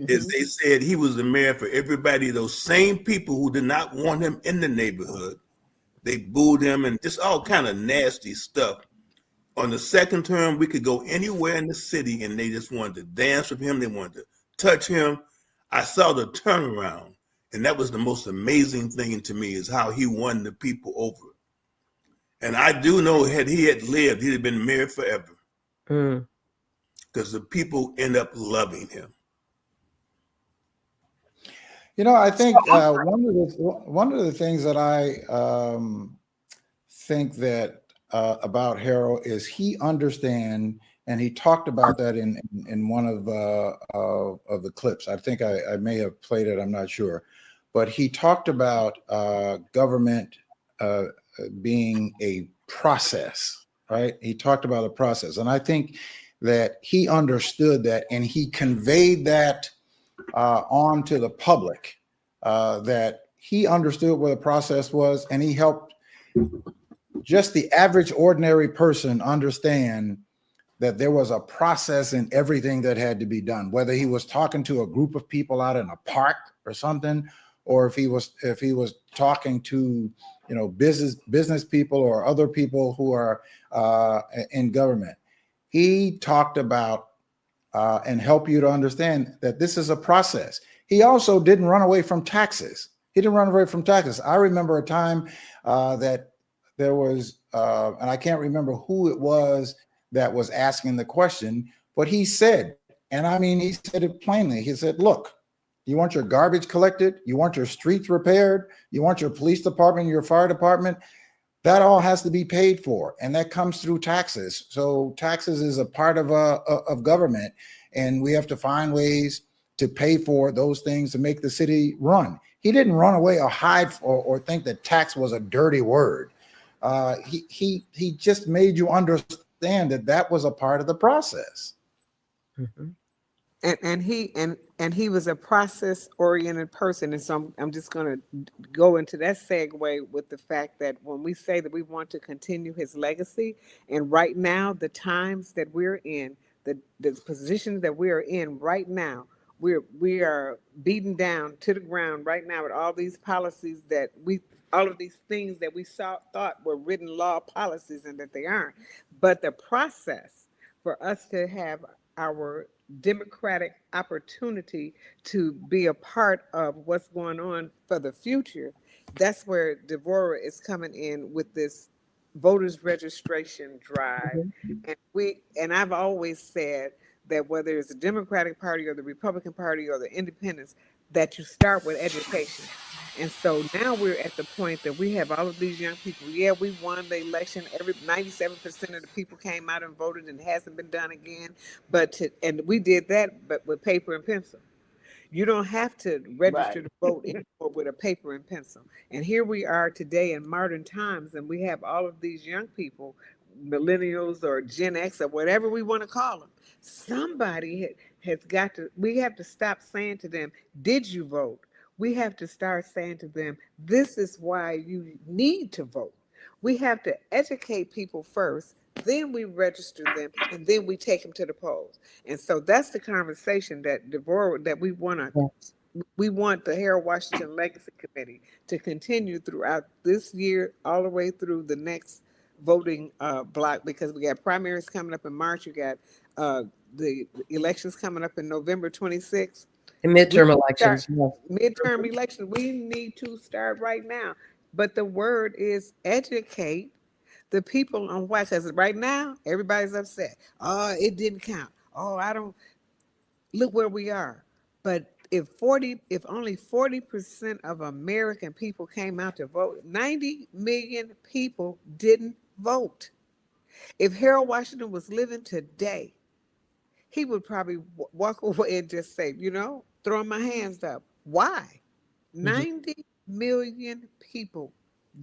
As they said, he was the mayor for everybody. Those same people who did not want him in the neighborhood, they booed him and just all kind of nasty stuff. On the second term, we could go anywhere in the city and they just wanted to dance with him. They wanted to touch him. I saw the turnaround, and that was the most amazing thing to me, is how he won the people over. And I do know had he had lived, he'd have been mayor forever, because the people end up loving him. You know, I think one of the things that I think that about Harold is he understand, and he talked about that in one of the clips. I think I may have played it. I'm not sure, but he talked about government being a process, right? He talked about a process, and I think that he understood that, and he conveyed that on to the public, that he understood what the process was, and he helped just the average ordinary person understand that there was a process in everything that had to be done, whether he was talking to a group of people out in a park or something, or if he was talking to, you know, business people or other people who are in government. He talked about and help you to understand that this is a process. He also didn't run away from taxes. He didn't run away from taxes. I remember a time that there was, and I can't remember who it was that was asking the question, but he said, and I mean, he said it plainly. He said, look, you want your garbage collected? You want your streets repaired? You want your police department, your fire department? That all has to be paid for, and that comes through taxes. So taxes is a part of government, and we have to find ways to pay for those things to make the city run. He didn't run away or hide or think that tax was a dirty word. He just made you understand that that was a part of the process. Mm-hmm. And he was a process oriented person, and so I'm just going to go into that segue with the fact that when we say that we want to continue his legacy, and right now the times that we're in, the positions that we are in right now, we are beaten down to the ground right now with all these policies that all of these things that we thought were written law policies, and that they aren't. But the process for us to have our democratic opportunity to be a part of what's going on for the future, that's where Devorah is coming in with this voters registration drive. And I've always said that whether it's the Democratic Party or the Republican Party or the Independents, that you start with education. And so now we're at the point that we have all of these young people. Yeah, we won the election. 97% of the people came out and voted, and it hasn't been done again. And we did that, but with paper and pencil. You don't have to register to vote anymore with a paper and pencil. And here we are today in modern times, and we have all of these young people, millennials or Gen X or whatever we want to call them. Somebody has got to, we have to stop saying to them, did you vote? We have to start saying to them, this is why you need to vote. We have to educate people first, then we register them, and then we take them to the polls. And so that's the conversation that Devorah, that we want to. Yes. We want the Harold Washington Legacy Committee to continue throughout this year, all the way through the next voting block, because we got primaries coming up in March. You got the elections coming up in November 26th. And midterm elections. Yes. Midterm elections. We need to start right now. But the word is educate the people on why. Because right now, everybody's upset. Oh, it didn't count. Oh, I don't. Look where we are. But if only 40% of American people came out to vote, 90 million people didn't vote. If Harold Washington was living today, he would probably walk away and just say, throwing my hands up. Why? 90 million people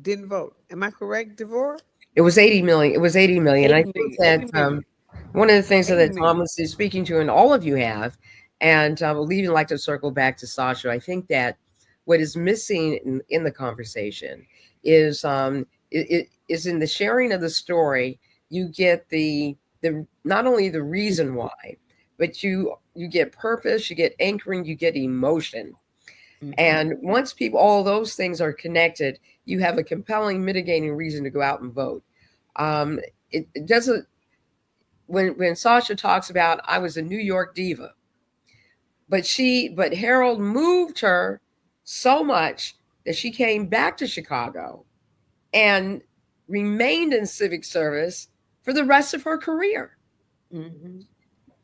didn't vote. Am I correct, Devorah? It was 80 million. It was 80 million. 80 I think million, that one of the things that 80 Thomas is speaking to, and all of you have, and I will even like to circle back to Sasha. I think that what is missing in the conversation is it is in the sharing of the story. You get the not only the reason why, but you get purpose, you get anchoring, you get emotion. And once all those things are connected, you have a compelling mitigating reason to go out and vote. It doesn't, when Sasha talks about, I was a New York diva, but Harold moved her so much that she came back to Chicago and remained in civic service for the rest of her career. Mm-hmm.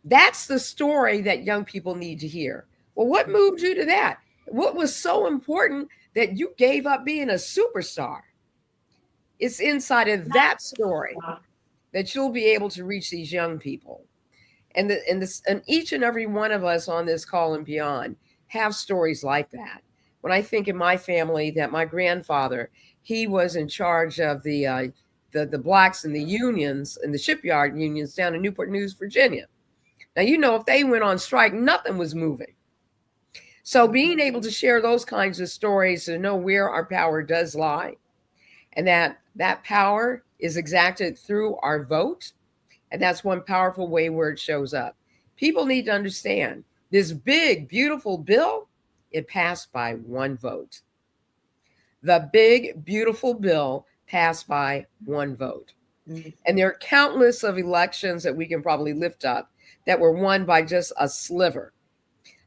That's the story that young people need to hear. Well, what moved you to that? What was so important that you gave up being a superstar? It's inside of that story that you'll be able to reach these young people. And each and every one of us on this call and beyond have stories like that. When I think in my family that my grandfather, he was in charge of the blacks in the unions, in the shipyard unions down in Newport News, Virginia. Now, if they went on strike, nothing was moving. So being able to share those kinds of stories to know where our power does lie, and that power is exacted through our vote. And that's one powerful way where it shows up. People need to understand this big, beautiful bill, it passed by one vote. The big, beautiful bill passed by one vote. And there are countless of elections that we can probably lift up that were won by just a sliver.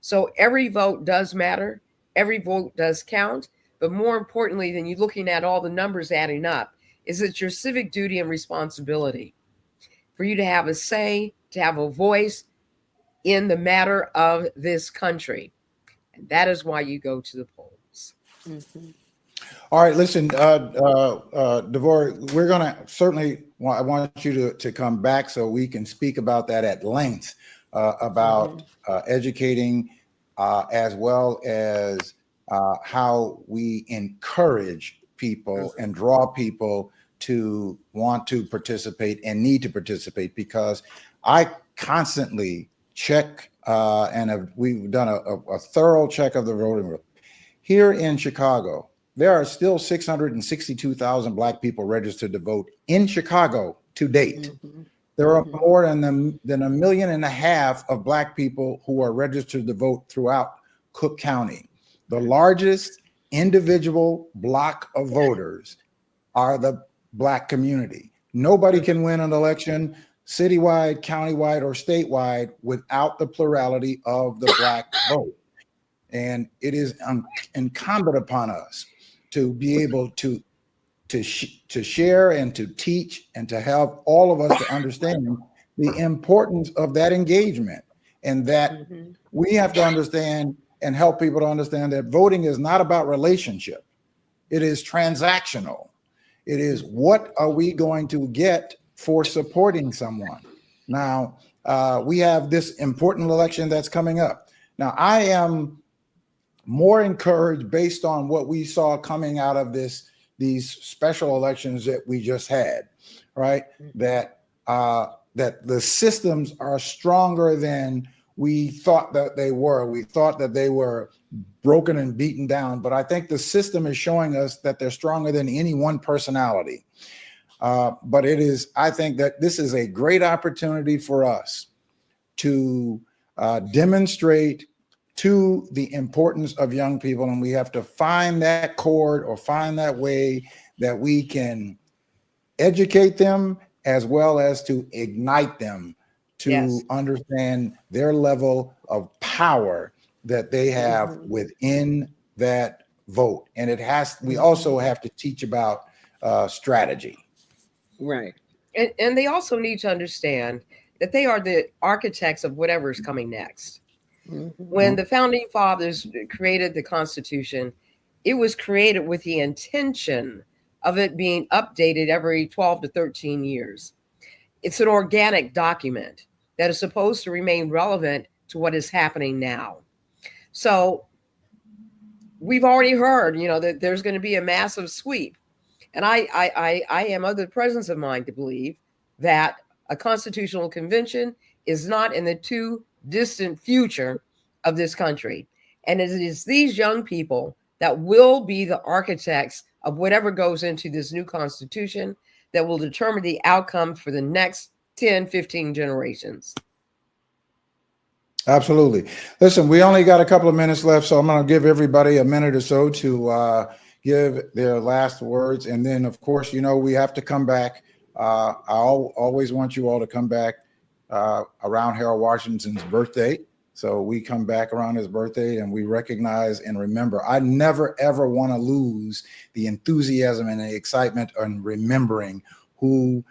So every vote does matter. Every vote does count. But more importantly than you looking at all the numbers adding up, is it's your civic duty and responsibility for you to have a say, to have a voice in the matter of this country. And that is why you go to the polls. All right, listen, Devore, we're going to certainly, I want you to come back so we can speak about that at length, about educating as well as how we encourage people and draw people to want to participate and need to participate, because I constantly check we've done a thorough check of the voting roll. Here in Chicago, there are still 662,000 Black people registered to vote in Chicago to date. There are more than 1.5 million of Black people who are registered to vote throughout Cook County. The largest individual block of voters are the Black community. Nobody can win an election citywide, countywide, or statewide without the plurality of the Black vote. And it is incumbent upon us to be able to share and to teach and to help all of us to understand the importance of that engagement, and that we have to understand and help people to understand that voting is not about relationship. It is transactional. It is, what are we going to get for supporting someone? Now, we have this important election that's coming up. Now, I am more encouraged based on what we saw coming out of these special elections that we just had, right? That the systems are stronger than we thought that they were. We thought that they were broken and beaten down, but I think the system is showing us that they're stronger than any one personality. But I think that this is a great opportunity for us to demonstrate to the importance of young people, and we have to find that chord or find that way that we can educate them as well as to ignite them to understand their level of power that they have within that vote. And we also have to teach about strategy. Right. And they also need to understand that they are the architects of whatever is coming next. When the founding fathers created the Constitution, it was created with the intention of it being updated every 12 to 13 years. It's an organic document that is supposed to remain relevant to what is happening now. So we've already heard, that there's going to be a massive sweep. And I am of the presence of mind to believe that a constitutional convention is not in the too distant future of this country. And it is these young people that will be the architects of whatever goes into this new constitution that will determine the outcome for the next 10, 15 generations. Absolutely. Listen, we only got a couple of minutes left, so I'm going to give everybody a minute or so to give their last words. And then, of course, we have to come back. I always want you all to come back around Harold Washington's birthday. So we come back around his birthday and we recognize and remember. I never, ever want to lose the enthusiasm and the excitement on remembering who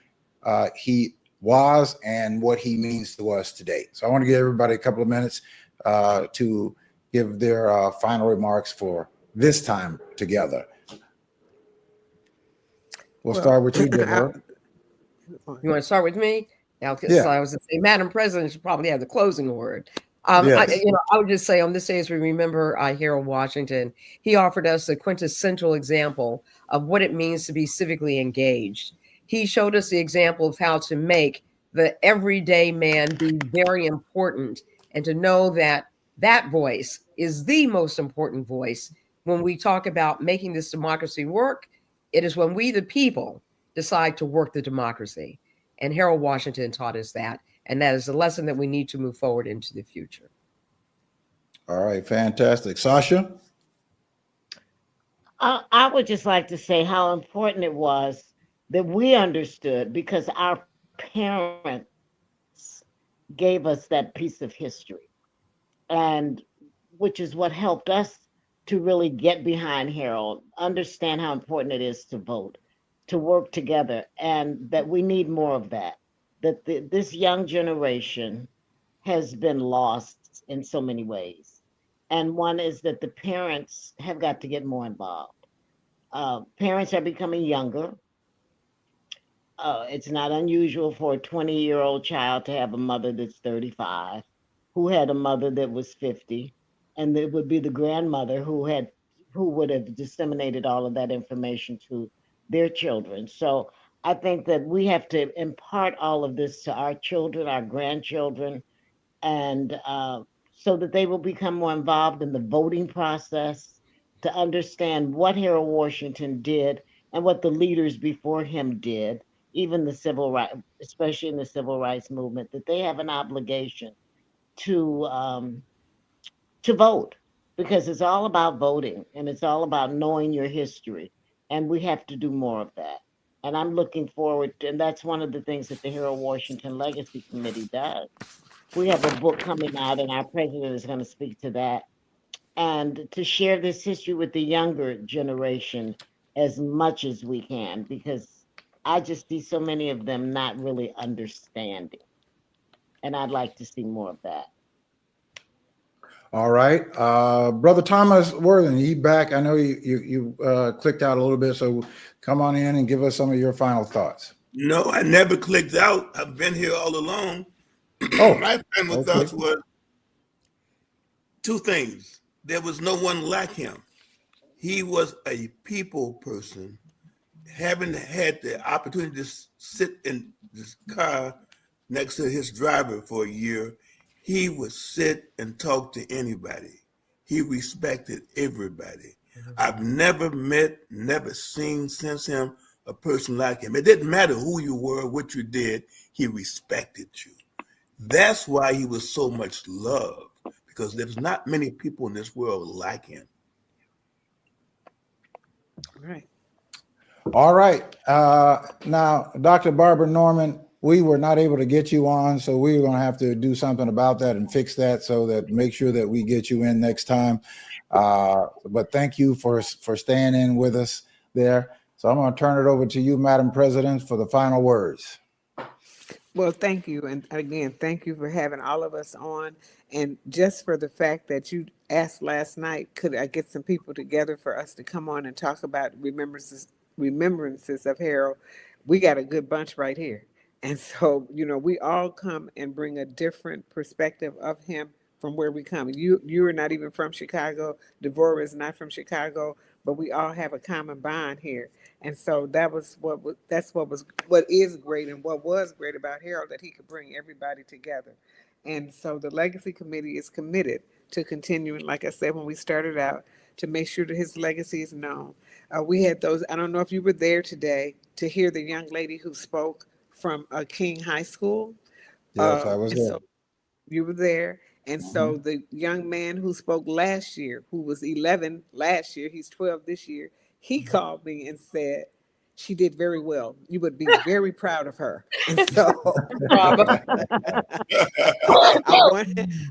he was and what he means to us today. So I want to give everybody a couple of minutes to give their final remarks for this time together. We'll Well, start with you, I, Deborah. You want to start with me? Now, because Yeah. I was going to say, Madam President should probably have the closing word. Yes. I would just say on this day, as we remember Harold Washington, he offered us a quintessential example of what it means to be civically engaged. He showed us the example of how to make the everyday man be very important, and to know that that voice is the most important voice when we talk about making this democracy work. It is when we, the people, decide to work the democracy. And Harold Washington taught us that. And that is a lesson that we need to move forward into the future. All right, fantastic. Sasha? I would just like to say how important it was that we understood because our parents gave us that piece of history, and which is what helped us to really get behind Harold, understand how important it is to vote, to work together, and that we need more of that. That this young generation has been lost in so many ways. And one is that the parents have got to get more involved. Parents are becoming younger. It's not unusual for a 20-year-old child to have a mother that's 35, who had a mother that was 50, and it would be the grandmother who would have disseminated all of that information to their children. So I think that we have to impart all of this to our children, our grandchildren, and so that they will become more involved in the voting process, to understand what Harold Washington did and what the leaders before him did, even the civil rights, especially in the civil rights movement, that they have an obligation to um, to vote, because it's all about voting and it's all about knowing your history, and we have to do more of that. And I'm looking forward to, and that's one of the things that the Harold Washington Legacy Committee does. We have a book coming out, and our president is going to speak to that, and to share this history with the younger generation as much as we can, because I just see so many of them not really understanding. And I'd like to see more of that. All right. Brother Thomas Worthen, you back? I know you clicked out a little bit, so come on in and give us some of your final thoughts. No, I never clicked out. I've been here all along. Oh, My final okay. thoughts were two things. There was no one like him. He was a people person. Having had the opportunity to sit in this car next to his driver for a year, he would sit and talk to anybody. He respected everybody. I've never met, never seen since him a person like him. It didn't matter who you were, what you did, he respected you. That's why he was so much loved, because there's not many people in this world like him. right. All right. Now, Dr. Barbara Norman, we were not able to get you on, so we're going to have to do something about that and fix that, so that make sure that we get you in next time. But thank you for staying in with us there. So I'm going to turn it over to you, Madam President, for the final words. Well, thank you. And again, thank you for having all of us on. And just for the fact that you asked last night, could I get some people together for us to come on and talk about remembrances of Harold? We got a good bunch right here. And so, we all come and bring a different perspective of him from where we come. You are not even from Chicago. Devorah is not from Chicago, but we all have a common bond here. And so that's what is great, and what was great about Harold, that he could bring everybody together. And so the Legacy Committee is committed to continuing, like I said when we started out, to make sure that his legacy is known. We had those. I don't know if you were there today to hear the young lady who spoke from King High School. Yes, I was And there. so you were there. And so Mhm. the young man who spoke last year, who was 11 last year, he's 12 this year, he called me and said, she did very well. You would be very proud of her. And so Bravo.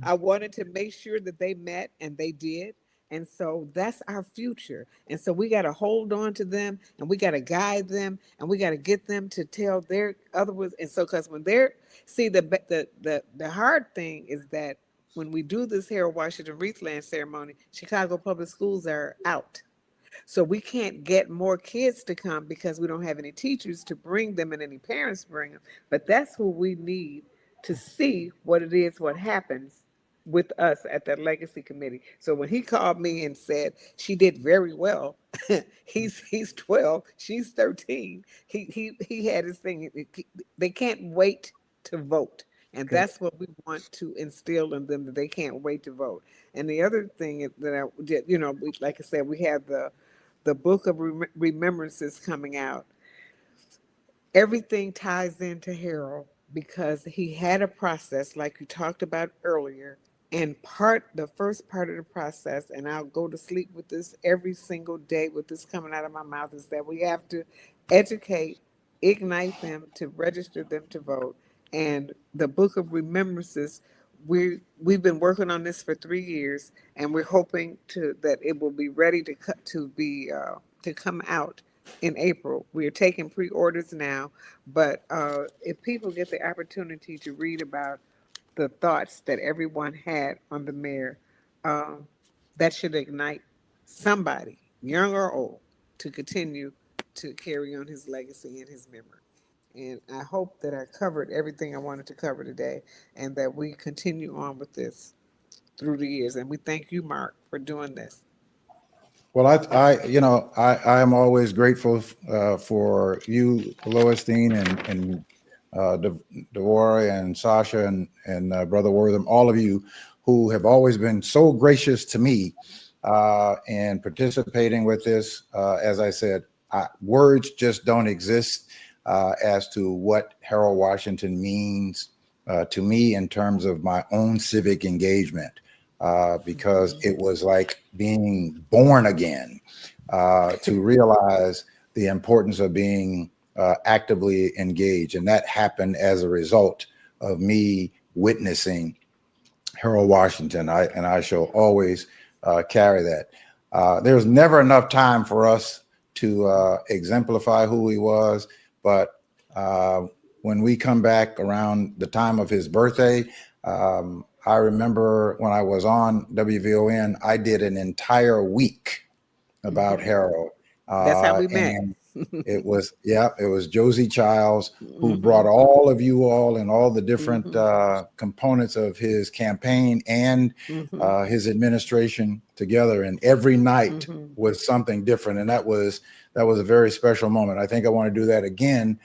I wanted to make sure that they met, and they did. And so that's our future. And so we got to hold on to them, and we got to guide them, and we got to get them to tell their other ones. And so, because when they're, see, the hard thing is that when we do this Harold Washington Wreathland ceremony, Chicago Public Schools are out. So we can't get more kids to come because we don't have any teachers to bring them and any parents to bring them. But that's who we need to see what it is, what happens with us at that legacy committee. So when he called me and said she did very well, he's 12, she's 13. He had his thing. They can't wait to vote. And Okay. that's what we want to instill in them, that they can't wait to vote. And the other thing that I did, like I said, we have the book of remembrances coming out. Everything ties into Harold because he had a process like you talked about earlier. And the first part of the process, and I'll go to sleep with this every single day with this coming out of my mouth, is that we have to educate, ignite them to register them to vote. And the book of remembrances, we've been working on this for 3 years, and we're hoping that it will be ready to come out in April. We are taking pre-orders now, but if people get the opportunity to read about the thoughts that everyone had on the mayor, um, that should ignite somebody, young or old, to continue to carry on his legacy and his memory. And I hope that I covered everything I wanted to cover today, and that we continue on with this through the years. And we thank you, Mark, for doing this. Well, I am always grateful for you, Loisine, and Devora and Sasha and Brother Wortham, all of you who have always been so gracious to me and participating with this. As I said, words just don't exist as to what Harold Washington means to me in terms of my own civic engagement. Because it was like being born again to realize the importance of being actively engaged. And that happened as a result of me witnessing Harold Washington. I shall always carry that. There's never enough time for us to exemplify who he was, but when we come back around the time of his birthday, I remember when I was on WVON, I did an entire week about Harold. That's how we met. And it was Josie Childs who brought all of you all and all the different components of his campaign and his administration together. And every night was something different. And that was a very special moment. I think I want to do that again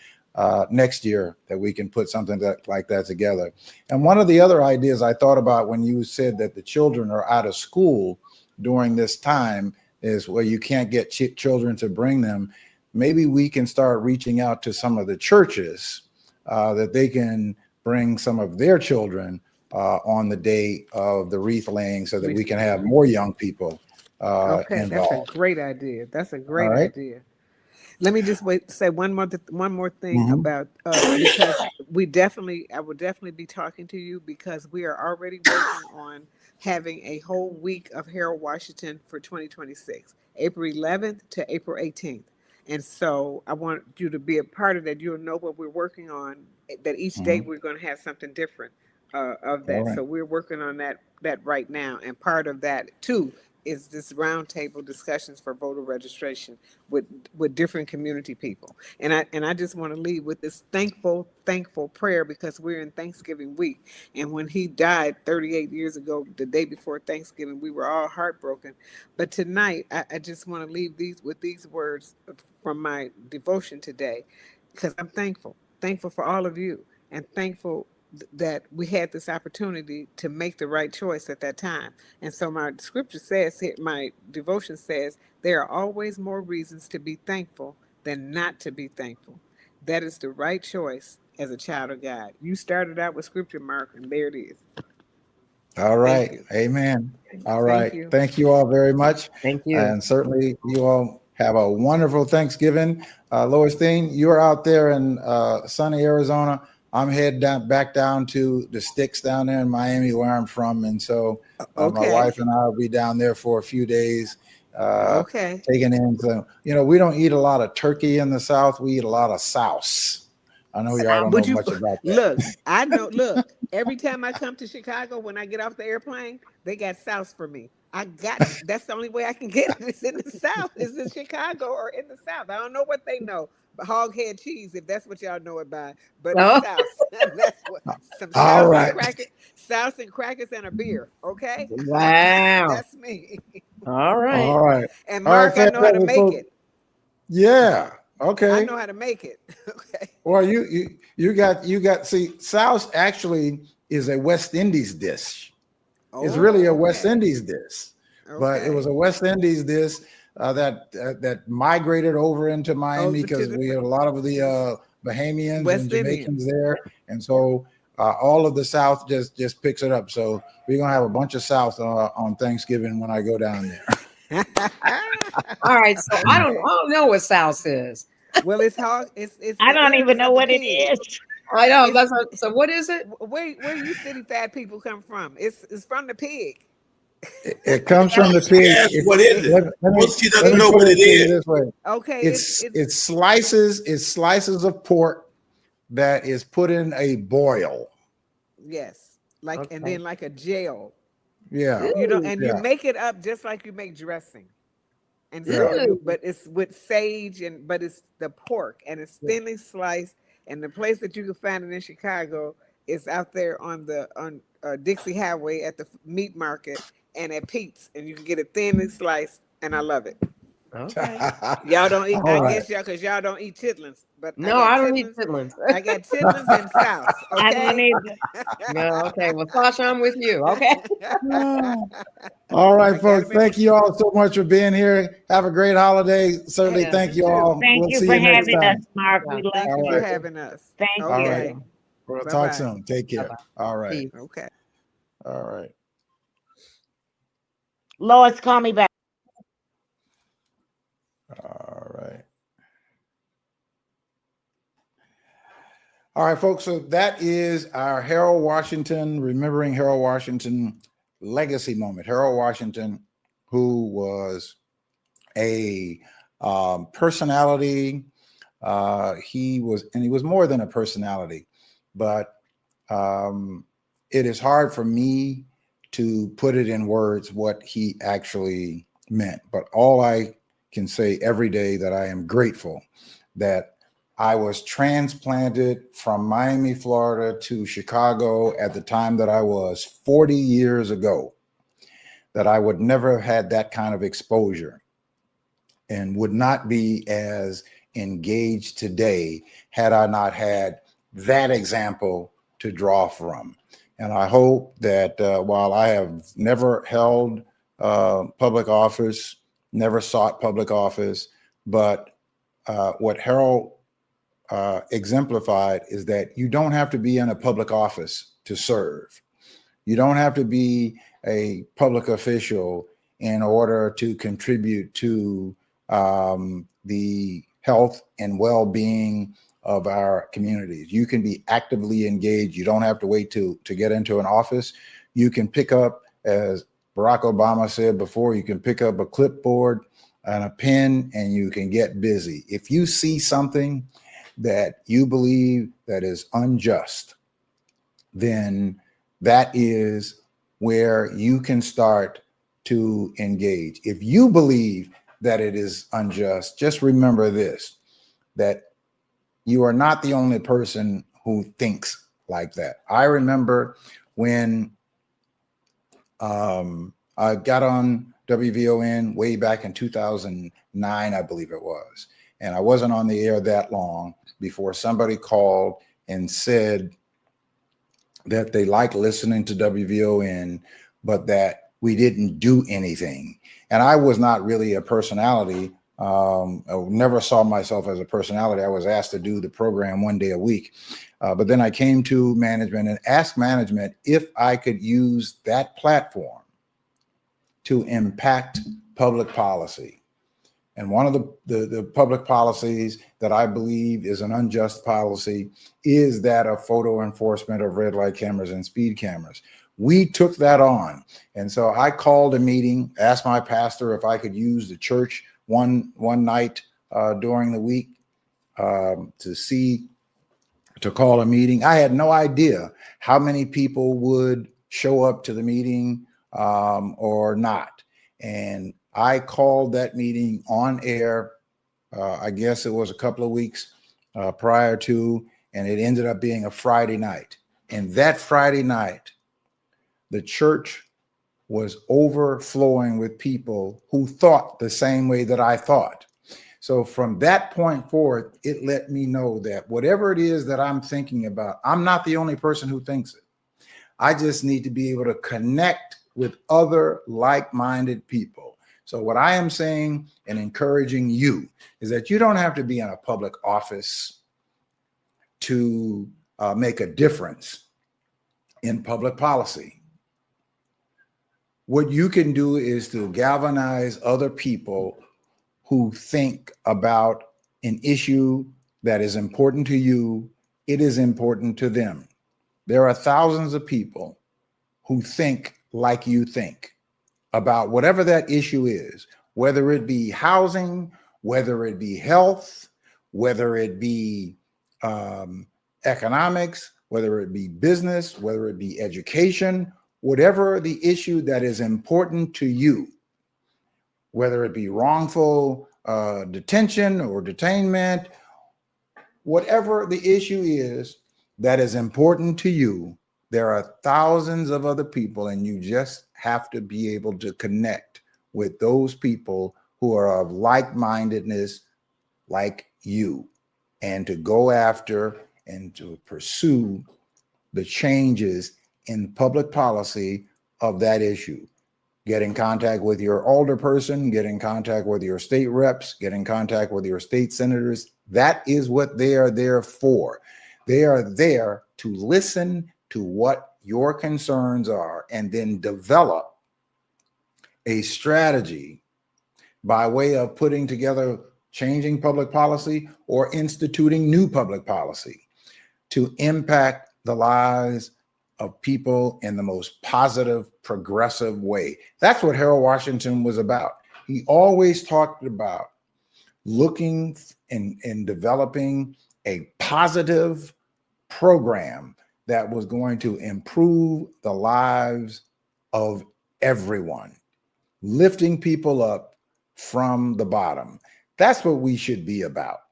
next year, that we can put something like that together. And one of the other ideas I thought about when you said that the children are out of school during this time is where you can't get children to bring them. Maybe we can start reaching out to some of the churches that they can bring some of their children on the day of the wreath laying so that we can have more young people Okay, involved. that's a great idea. That's a great idea. Let me just say one more thing about because I will definitely be talking to you, because we are already working on having a whole week of Harold Washington for 2026, April 11th to April 18th. And so I want you to be a part of that. You'll know what we're working on, that each day we're going to have something different of that. All right. So we're working on that right now. And part of that too is this roundtable discussions for voter registration with different community people. And I just want to leave with this thankful prayer, because we're in Thanksgiving week. And when he died 38 years ago, the day before Thanksgiving, we were all heartbroken. But tonight, I just want to leave these words from my devotion today, because I'm thankful for all of you, and thankful that we had this opportunity to make the right choice at that time. And so my scripture says here, my devotion says, there are always more reasons to be thankful than not to be thankful. That is the right choice as a child of God. You started out with scripture, Mark, and there it is. All right. you. Amen. All Thank right. you. Thank you all very much. Thank you. And certainly you all have a wonderful Thanksgiving. Loisine, you're out there in sunny Arizona. I'm headed back down to the sticks down there in Miami, where I'm from. And so my Okay. wife and I will be down there for a few days, Okay. taking in some, we don't eat a lot of turkey in the South. We eat a lot of souse. I know y'all don't Would know you much about that. look? I know. Look, every time I come to Chicago, when I get off the airplane, they got sauce for me. That's the only way I can get it. It's in the South. It's in Chicago or in the South. I don't know what they know. But hog head cheese, if that's what y'all know it by. But it's Oh, South. That's what some All South right. and crackers and a beer. Okay. wow. That's me. All right. All right. And All right, Mark, I know how to fantastic, make folks. it. Yeah. I Okay. know how to make it. Okay. Well, you got see, South actually is a West Indies dish. It's really a Oh, West okay. Indies dish, but it was Okay. a West Indies dish that migrated over into Miami Over to because we had a lot of to the the Bahamians and West Jamaicans Indians. there, and so all of the South just picks it up. So we're gonna have a bunch of South on Thanksgiving when I go down there. All right. So I don't, Okay. I don't know what South is. Well, it's hog. It's I the don't even innards know of the what it pig. is. I know. It's So what is it? where you city fat people come from. It's from the pig. It comes from the pig. Yes, what is It's it? Let me Well, she let doesn't me know put what it it to you is. this way. okay. It's slices of pork that is put in a boil. Yes, like and Okay. then like a gel. Yeah, You don't Ooh, and you yeah, make it up just like you make dressing. And yeah. so you, ooh. but it's with sage but it's the pork and it's thinly sliced. And the place that you can find it in Chicago is out there on Dixie Highway at the meat market and at Pete's, and you can get it thinly sliced. And I love it. Okay. Y'all don't eat. All I right. guess y'all because y'all don't eat chitlins, but I No, got I don't need chitlins. chitlins. I got chitlins in South. I don't Okay. either. No. Okay. Well, Sasha, I'm with you. Okay. All right, I gotta folks. make Thank you all so much for being here. Have a great holiday. Certainly, Hey, Yeah. thank you you too. all. Thank We'll you see for you next having us, time. Mark. Yeah. We love Thank you All for right. you. having us. Thank All right. Okay. you. We'll Bye talk bye. soon. Take Bye care. bye. All right. Peace. Okay. All right. Lois, call me back. All right. All right, folks. So that is our Harold Washington, remembering Harold Washington legacy moment. Harold Washington, who was a personality. He was more than a personality, but it is hard for me to put it in words what he actually meant. But all I can say every day that I am grateful that I was transplanted from Miami, Florida to Chicago at the time that I was 40 years ago, that I would never have had that kind of exposure and would not be as engaged today had I not had that example to draw from. And I hope that while I have never held public office, never sought public office, but what Harold exemplified is that you don't have to be in a public office to serve. You don't have to be a public official in order to contribute to the health and well-being of our communities. You can be actively engaged. You don't have to wait to get into an office. You can pick up, as Barack Obama said before, you can pick up a clipboard and a pen and you can get busy. If you see something that you believe that is unjust, then that is where you can start to engage. If you believe that it is unjust, just remember this, that you are not the only person who thinks like that. I remember when I got on WVON way back in 2009, I believe it was, and I wasn't on the air that long before somebody called and said that they liked listening to WVON, but that we didn't do anything. And I was not really a personality. I never saw myself as a personality. I was asked to do the program one day a week. But then I came to management and asked management if I could use that platform to impact public policy. And one of the public policies that I believe is an unjust policy is that of photo enforcement of red light cameras and speed cameras. We took that on. And so I called a meeting, asked my pastor if I could use the church one night during the week to call a meeting. I had no idea how many people would show up to the meeting or not. And I called that meeting on air. I guess it was a couple of weeks prior to, and it ended up being a Friday night. And that Friday night, the church was overflowing with people who thought the same way that I thought. So from that point forward, it let me know that whatever it is that I'm thinking about, I'm not the only person who thinks it. I just need to be able to connect with other like-minded people. So what I am saying and encouraging you is that you don't have to be in a public office to make a difference in public policy. What you can do is to galvanize other people who think about an issue that is important to you. It is important to them. There are thousands of people who think like you think about whatever that issue is, whether it be housing, whether it be health, whether it be economics, whether it be business, whether it be education, whatever the issue that is important to you, whether it be wrongful detention or detainment, whatever the issue is that is important to you, there are thousands of other people, and you just have to be able to connect with those people who are of like-mindedness like you, and to go after and to pursue the changes in public policy of that issue. Get in contact with your alderperson, get in contact with your state reps, get in contact with your state senators. That is what they are there for. They are there to listen to what your concerns are and then develop a strategy by way of putting together changing public policy or instituting new public policy to impact the lives of people in the most positive, progressive way. That's what Harold Washington was about. He always talked about looking and developing a positive program that was going to improve the lives of everyone, lifting people up from the bottom. That's what we should be about.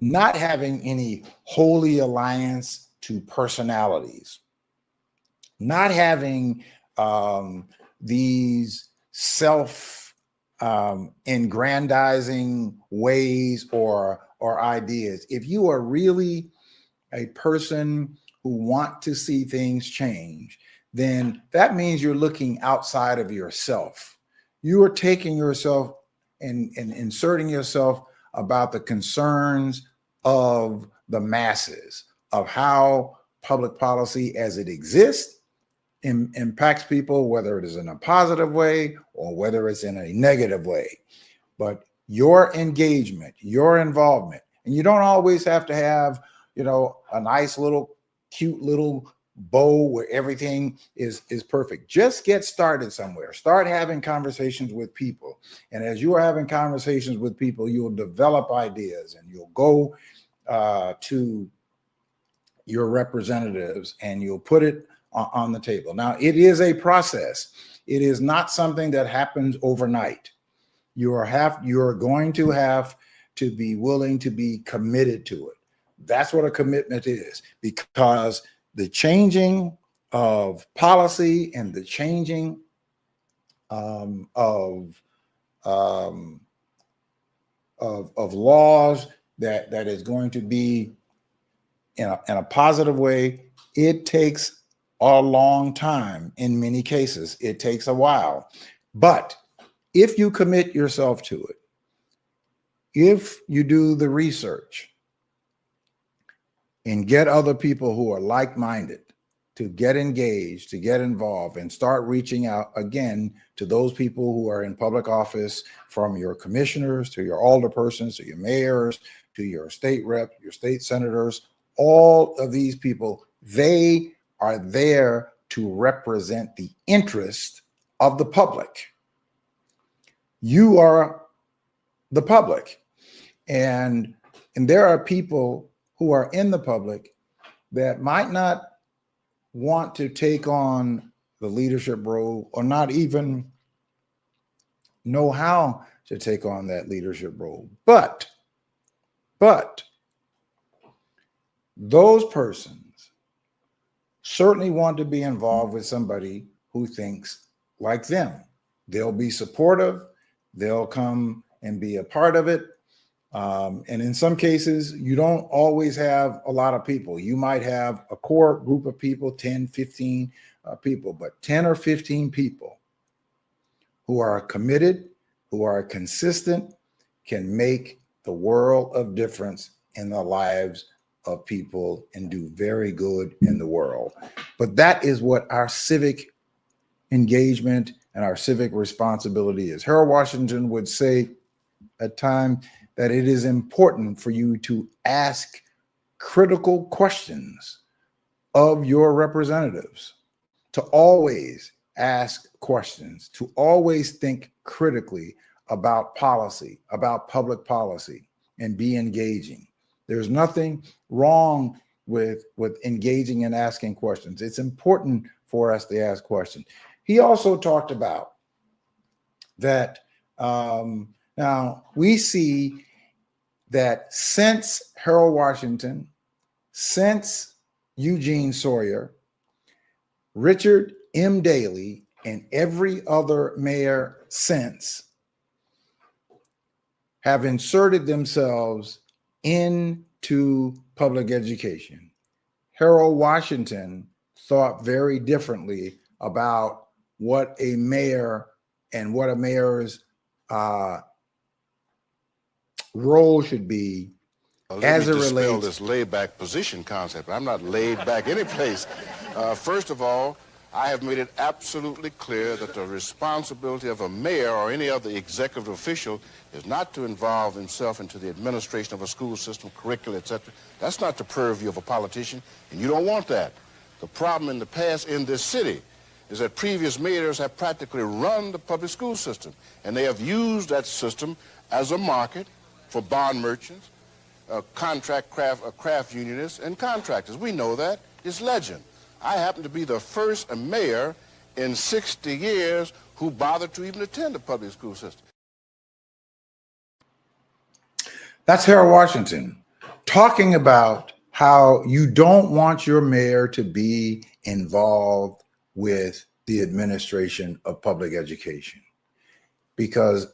Not having any holy alliance to personalities, not having these self-aggrandizing ways or ideas. If you are really a person who want to see things change, then that means you're looking outside of yourself. You are taking yourself and inserting yourself about the concerns of the masses, of how public policy as it exists impacts people, whether it is in a positive way or whether it's in a negative way. But your engagement, your involvement, and you don't always have to have, a nice little, cute little bow where everything is perfect. Just get started somewhere. Start having conversations with people. And as you are having conversations with people, you'll develop ideas and you'll go to your representatives and you'll put it on the table. Now, it is a process. It is not something that happens overnight. You are going to have to be willing to be committed to it. That's what a commitment is, because the changing of policy and the changing of laws that is going to be in a positive way, it takes a long time. In many cases, it takes a while. But if you commit yourself to it, if you do the research and get other people who are like-minded to get engaged, to get involved, and start reaching out again to those people who are in public office, from your commissioners to your alderpersons to your mayors to your state rep, your state senators, all of these people, they are there to represent the interest of the public. You are the public. And there are people who are in the public that might not want to take on the leadership role or not even know how to take on that leadership role. But those persons certainly want to be involved with somebody who thinks like them. They'll be supportive. They'll come and be a part of it. And in some cases, you don't always have a lot of people. You might have a core group of people, 10, 15 people, but 10 or 15 people who are committed, who are consistent, can make the world of difference in the lives of people and do very good in the world. But that is what our civic engagement and our civic responsibility is. Harold Washington would say at times that it is important for you to ask critical questions of your representatives, to always ask questions, to always think critically about policy, about public policy, and be engaging. There's nothing wrong with engaging and asking questions. It's important for us to ask questions. He also talked about that now we see that since Harold Washington, since Eugene Sawyer, Richard M. Daley, and every other mayor since have inserted themselves into public education. Harold Washington thought very differently about what a mayor and what a mayor's role should be as it dispel relates. this laid-back position concept. I'm not laid back any place. First of all, I have made it absolutely clear that the responsibility of a mayor or any other executive official is not to involve himself into the administration of a school system, curricula, etc. That's not the purview of a politician, and you don't want that. The problem in the past in this city is that previous mayors have practically run the public school system, and they have used that system as a market for bond merchants, craft unionists, and contractors. We know that. It's legend. I happen to be the first mayor in 60 years who bothered to even attend a public school system. That's Harold Washington talking about how you don't want your mayor to be involved with the administration of public education. Because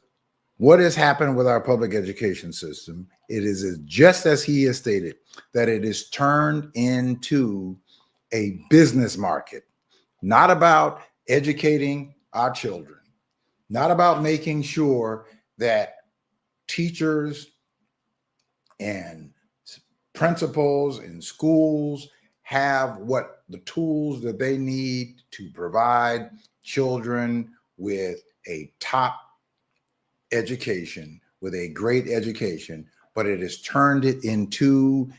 what has happened with our public education system, it is just as he has stated, that it is turned into a business market, not about educating our children, not about making sure that teachers and principals in schools have what the tools that they need to provide children with a top education, with a great education, but it has turned it into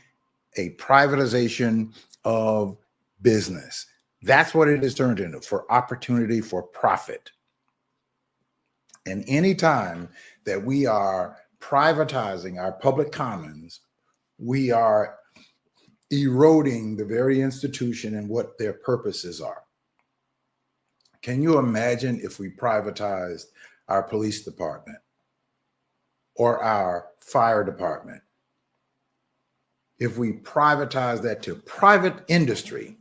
a privatization of business. That's what it has turned into, for opportunity for profit. And anytime that we are privatizing our public commons, we are eroding the very institution and what their purposes are. Can you imagine if we privatized our police department or our fire department? If we privatize that to private industry,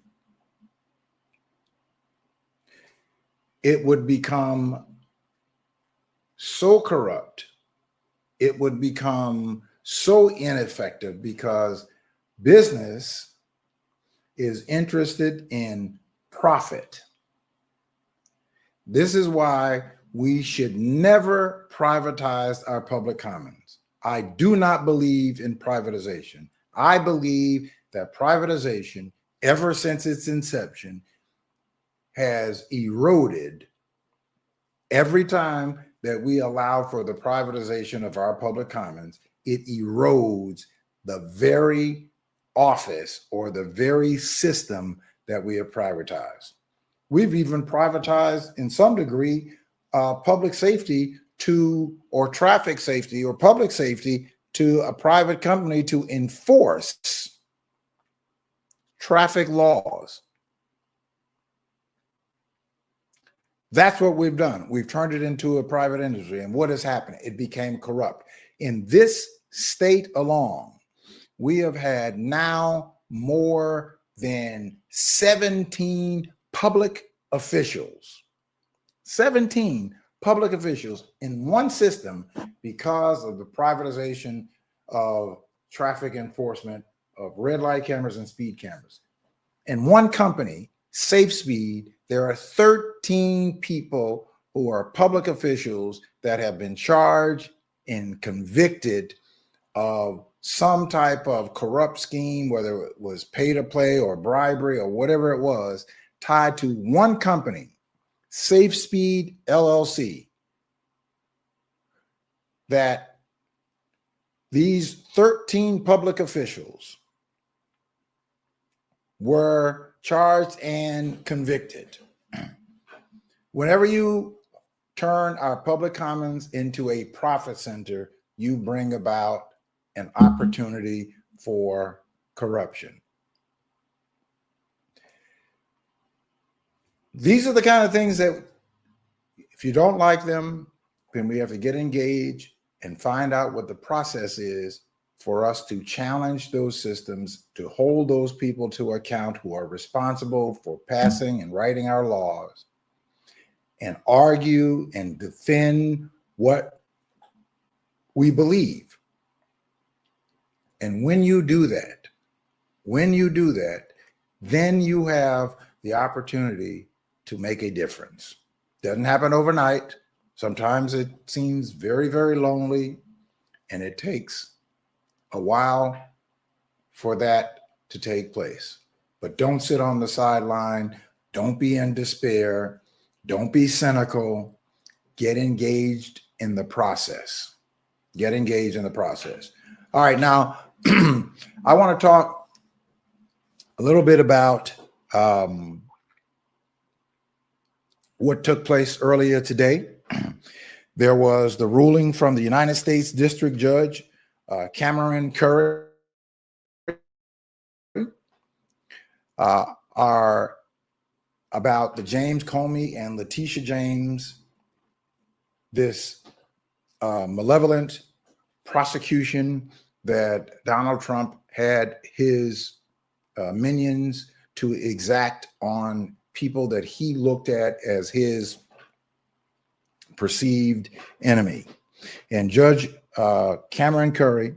it would become so corrupt, it would become so ineffective, because business is interested in profit. This is why we should never privatize our public commons. I do not believe in privatization. I believe that privatization, ever since its inception, has eroded. Every time that we allow for the privatization of our public commons, it erodes the very office or the very system that we have privatized. We've even privatized, in some degree, public safety to, or traffic safety or public safety to a private company to enforce traffic laws. That's what we've done. We've turned it into a private industry. And what has happened? It became corrupt. In this state alone, we have had now more than 17 public officials, 17 public officials in one system because of the privatization of traffic enforcement of red light cameras and speed cameras. In one company, Safe Speed, there are 13 people who are public officials that have been charged and convicted of some type of corrupt scheme, whether it was pay to play or bribery or whatever it was, tied to one company, Safe Speed LLC, that these 13 public officials were charged and convicted. Whenever you turn our public commons into a profit center, you bring about an opportunity for corruption. These are the kind of things that, if you don't like them, then we have to get engaged and find out what the process is for us to challenge those systems, to hold those people to account who are responsible for passing and writing our laws, and argue and defend what we believe. And when you do that, then you have the opportunity to make a difference. Doesn't happen overnight. Sometimes it seems very, very lonely, and it takes a while for that to take place. But don't sit on the sideline. Don't be in despair. Don't be cynical. Get engaged in the process. Get engaged in the process. All right, now I want to talk a little bit about what took place earlier today. There was the ruling from the United States District Judge, Cameron Curry, are about the James Comey and Letitia James, this malevolent prosecution that Donald Trump had his minions to exact on people that he looked at as his perceived enemy. And Judge Cameron Curry,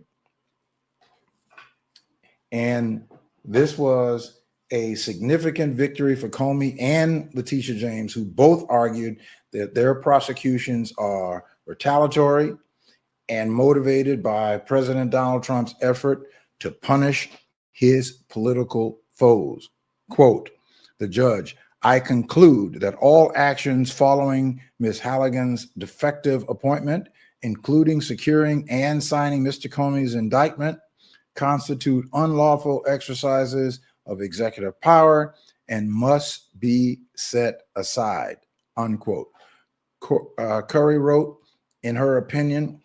and this was a significant victory for Comey and Letitia James, who both argued that their prosecutions are retaliatory and motivated by President Donald Trump's effort to punish his political foes. Quote, the judge, I conclude that all actions following Ms. Halligan's defective appointment, including securing and signing Mr. Comey's indictment, constitute unlawful exercises of executive power and must be set aside, unquote. Curry wrote in her opinion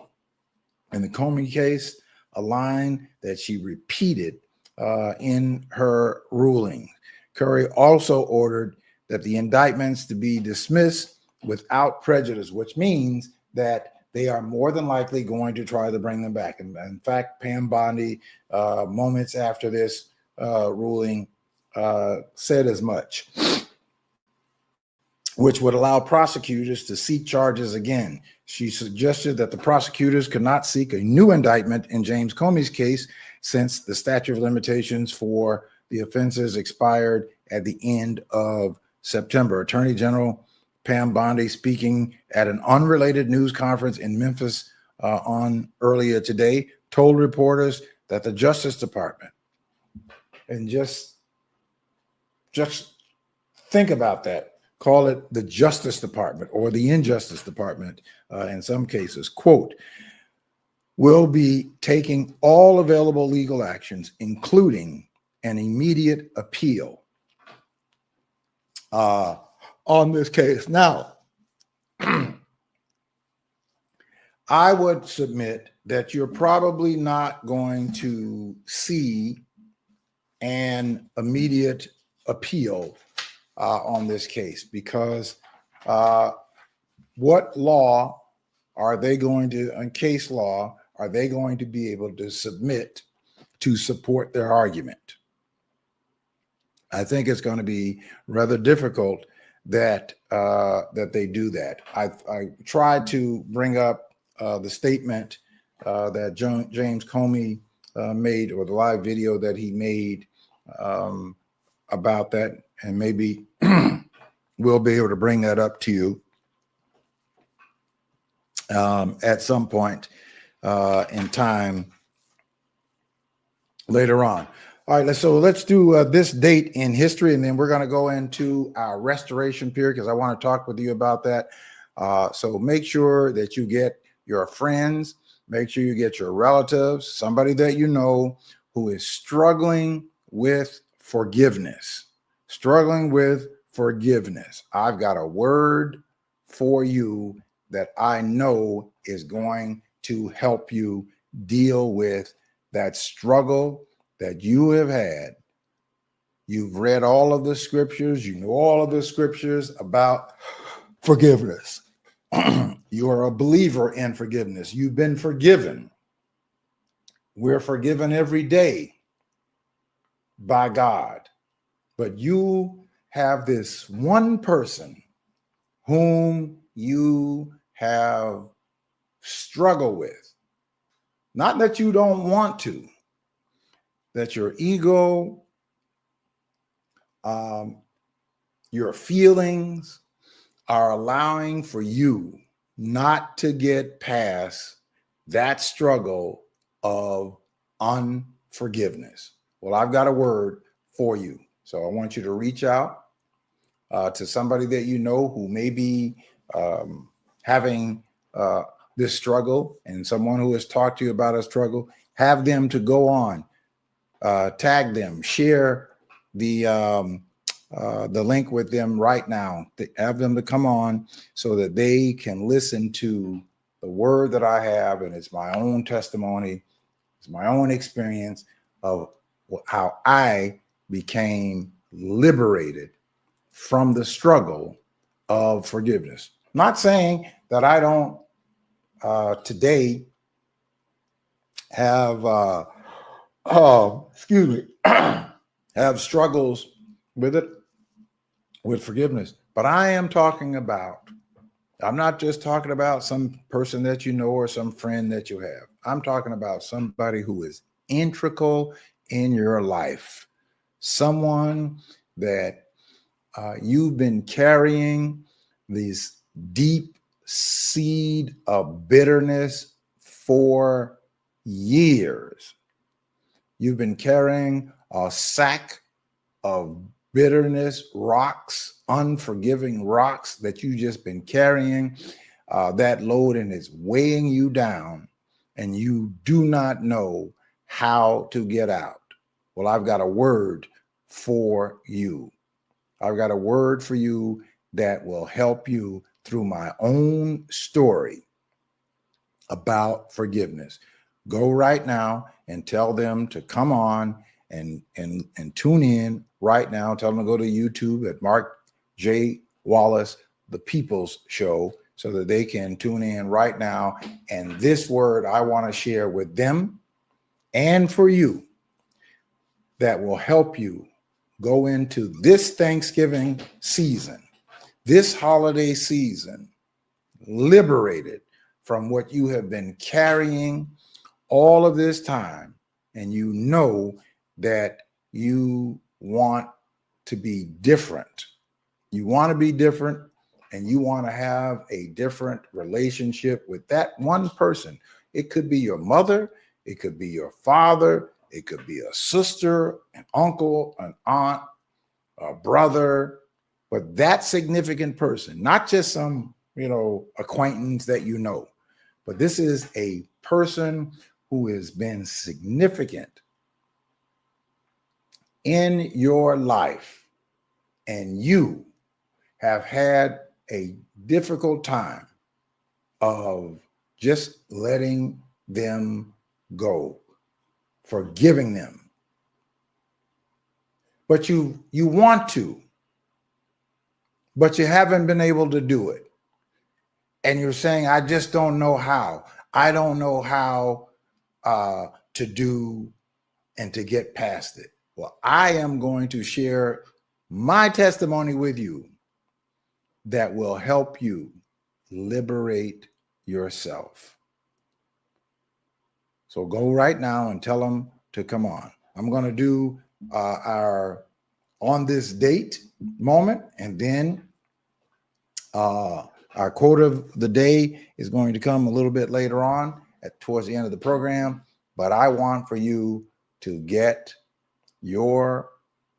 in the Comey case a line that she repeated in her ruling. Curry also ordered that the indictments to be dismissed without prejudice, which means that they are more than likely going to try to bring them back. And in fact, Pam Bondi, moments after this ruling, said as much, which would allow prosecutors to seek charges again. She suggested that the prosecutors could not seek a new indictment in James Comey's case since the statute of limitations for the offenses expired at the end of September. Attorney General Pam Bondi, speaking at an unrelated news conference in Memphis on earlier today, told reporters that the Justice Department, and just think about that, call it the Justice Department or the Injustice Department in some cases, quote, will be taking all available legal actions, including an immediate appeal on this case. Now, I would submit that you're probably not going to see an immediate appeal on this case because what law are they going to, on case law, are they going to be able to submit to support their argument? I think it's going to be rather difficult that that they do that. I tried to bring up the statement that James Comey made, or the live video that he made about that, and maybe we'll be able to bring that up to you at some point in time later on. All right, so let's do this date in history, and then we're going to go into our restoration period, because I want to talk with you about that. So make sure that you get your friends, make sure you get your relatives, somebody that you know who is struggling with forgiveness. Struggling with forgiveness. I've got a word for you that I know is going to help you deal with that struggle that you have had. You've read all of the scriptures, you know all of the scriptures about forgiveness. You're a believer in forgiveness. You've been forgiven. We're forgiven every day by God. But you have this one person whom you have struggled with. Not that you don't want to, that your ego, your feelings are allowing for you not to get past that struggle of unforgiveness. Well, I've got a word for you. So I want you to reach out to somebody that you know who may be having this struggle, and someone who has talked to you about a struggle. Have them to go on, tag them, share the link with them right now. Have them to come on so that they can listen to the word that I have, and it's my own testimony, it's my own experience of how I became liberated from the struggle of forgiveness. Not saying that I don't today have have struggles with it, with forgiveness, but I am talking about, I'm not just talking about some person that you know or some friend that you have. I'm talking about somebody who is integral in your life, someone that you've been carrying this deep seed of bitterness for years. You've been carrying a sack of bitterness, rocks, unforgiving rocks that you just been carrying that load, and it's weighing you down, and you do not know how to get out. Well, I've got a word for you. I've got a word for you that will help you through my own story about forgiveness. Go right now and tell them to come on and tune in right now. Tell them to go to YouTube at Mark J. Wallace, The People's Show, so that they can tune in right now. And this word I want to share with them and for you that will help you go into this Thanksgiving season, this holiday season, liberated from what you have been carrying all of this time. And you know that you want to be different. You want to be different, and you want to have a different relationship with that one person. It could be your mother, it could be your father, it could be a sister, an uncle, an aunt, a brother, but that significant person, not just some, acquaintance that you know, but this is a person who has been significant in your life, and you have had a difficult time of just letting them go, forgiving them. But you want to, but you haven't been able to do it. And you're saying, I just don't know how. I don't know how to do and to get past it. Well, I am going to share my testimony with you that will help you liberate yourself. So go right now and tell them to come on. I'm going to do our on this date moment, and then our quote of the day is going to come a little bit later on towards the end of the program. But I want for you to get your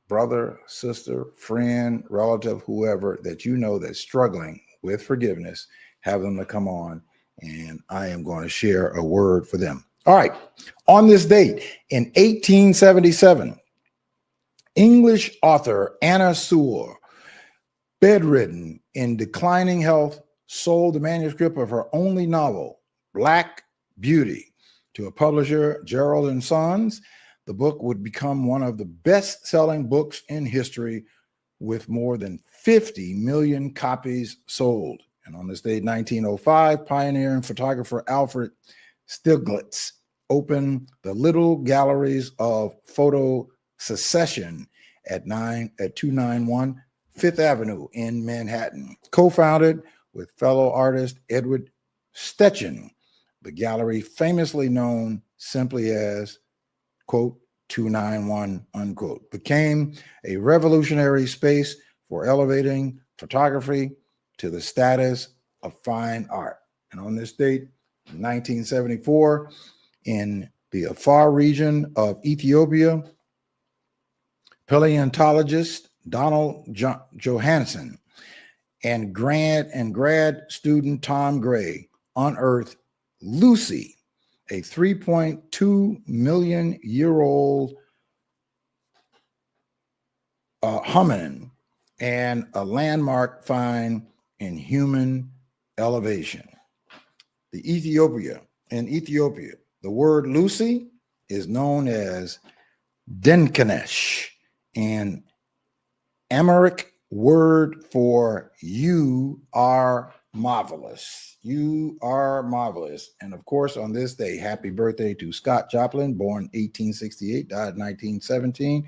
brother, sister, friend, relative, whoever that you know that's struggling with forgiveness, have them to come on, and I am going to share a word for them. All right. On this date in 1877, English author Anna Sewell, bedridden in declining health, sold the manuscript of her only novel, Black Beauty, to a publisher, Gerald and Sons. The book would become one of the best-selling books in history, with more than 50 million copies sold. And on this date, 1905, pioneer and photographer Alfred Stieglitz opened the Little Galleries of Photo Secession at 291 Fifth Avenue in Manhattan, co-founded with fellow artist Edward Steichen. The gallery, famously known simply as, quote, 291, unquote, became a revolutionary space for elevating photography to the status of fine art. And on this date, 1974, in the Afar region of Ethiopia, paleontologist Donald Johanson and grad student Tom Gray unearthed Lucy, a 3.2 million year old hominin, and a landmark find in human elevation. In Ethiopia, the word Lucy is known as Denkanesh, an Amharic word for you are marvelous. You are marvelous. And of course, on this day, happy birthday to Scott Joplin, born 1868, died 1917,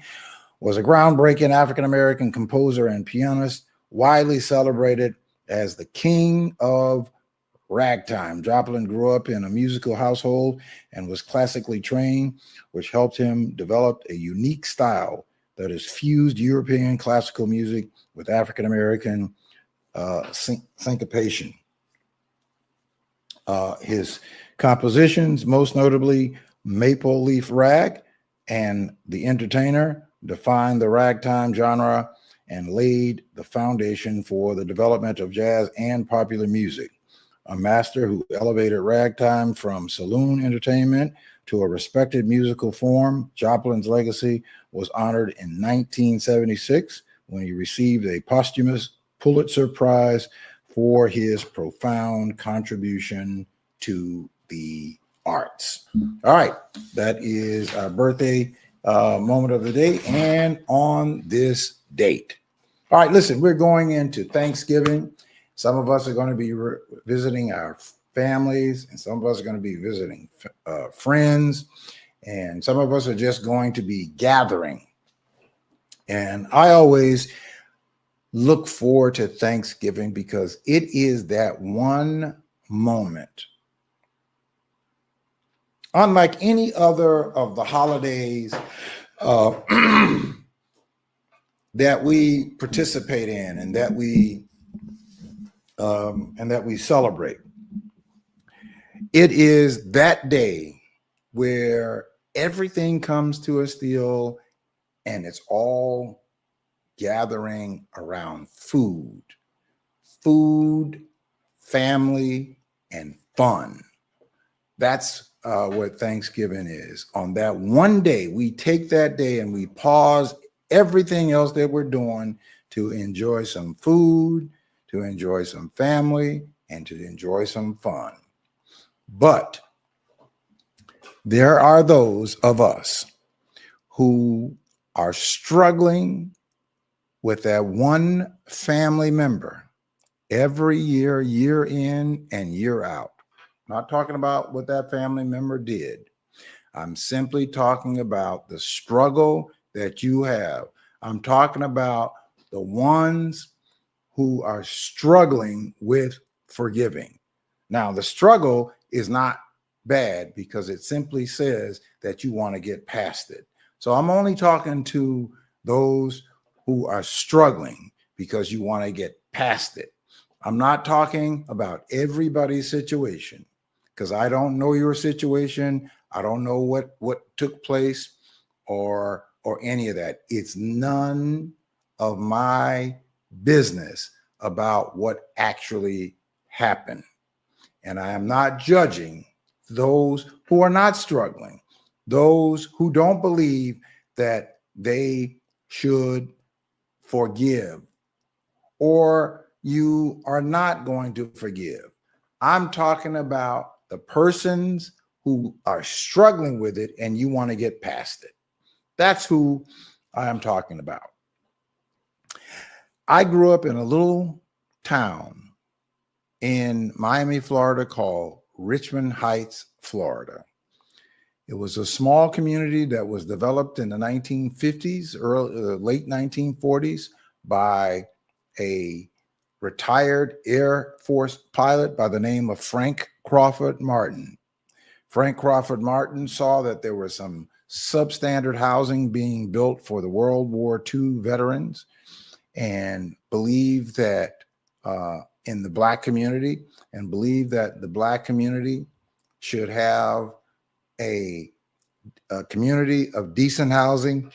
was a groundbreaking African-American composer and pianist, widely celebrated as the king of ragtime. Joplin grew up in a musical household and was classically trained, which helped him develop a unique style that has fused European classical music with African-American syncopation. His compositions, most notably Maple Leaf Rag and The Entertainer, defined the ragtime genre and laid the foundation for the development of jazz and popular music. A master who elevated ragtime from saloon entertainment to a respected musical form, Joplin's legacy was honored in 1976 when he received a posthumous Pulitzer Prize for his profound contribution to the arts. All right, that is our birthday moment of the day, and on this date. All right, listen, we're going into Thanksgiving. Some of us are going to be visiting our families, and some of us are going to be visiting friends, and some of us are just going to be gathering. And I always look forward to Thanksgiving because it is that one moment, unlike any other of the holidays that we participate in and that we celebrate. It is that day where everything comes to a still and it's all gathering around food, family, and fun. That's what Thanksgiving is. On that one day, we take that day and we pause everything else that we're doing to enjoy some food, to enjoy some family, and to enjoy some fun. But there are those of us who are struggling with that one family member every year, year in and year out. Not talking about what that family member did. I'm simply talking about the struggle that you have. I'm talking about the ones who are struggling with forgiving. Now, the struggle is not bad because it simply says that you want to get past it. So I'm only talking to those who are struggling because you want to get past it. I'm not talking about everybody's situation because I don't know your situation. I don't know what took place or any of that. It's none of my business about what actually happened. And I am not judging those who are not struggling, those who don't believe that they should forgive, or you are not going to forgive. I'm talking about the persons who are struggling with it and you want to get past it. That's who I am talking about. I grew up in a little town in Miami, Florida called Richmond Heights, Florida. It was a small community that was developed in the 1950s, late 1940s by a retired Air Force pilot by the name of Frank Crawford Martin. Frank Crawford Martin saw that there was some substandard housing being built for the World War II veterans and believed that in the Black community, and believed that the Black community should have a community of decent housing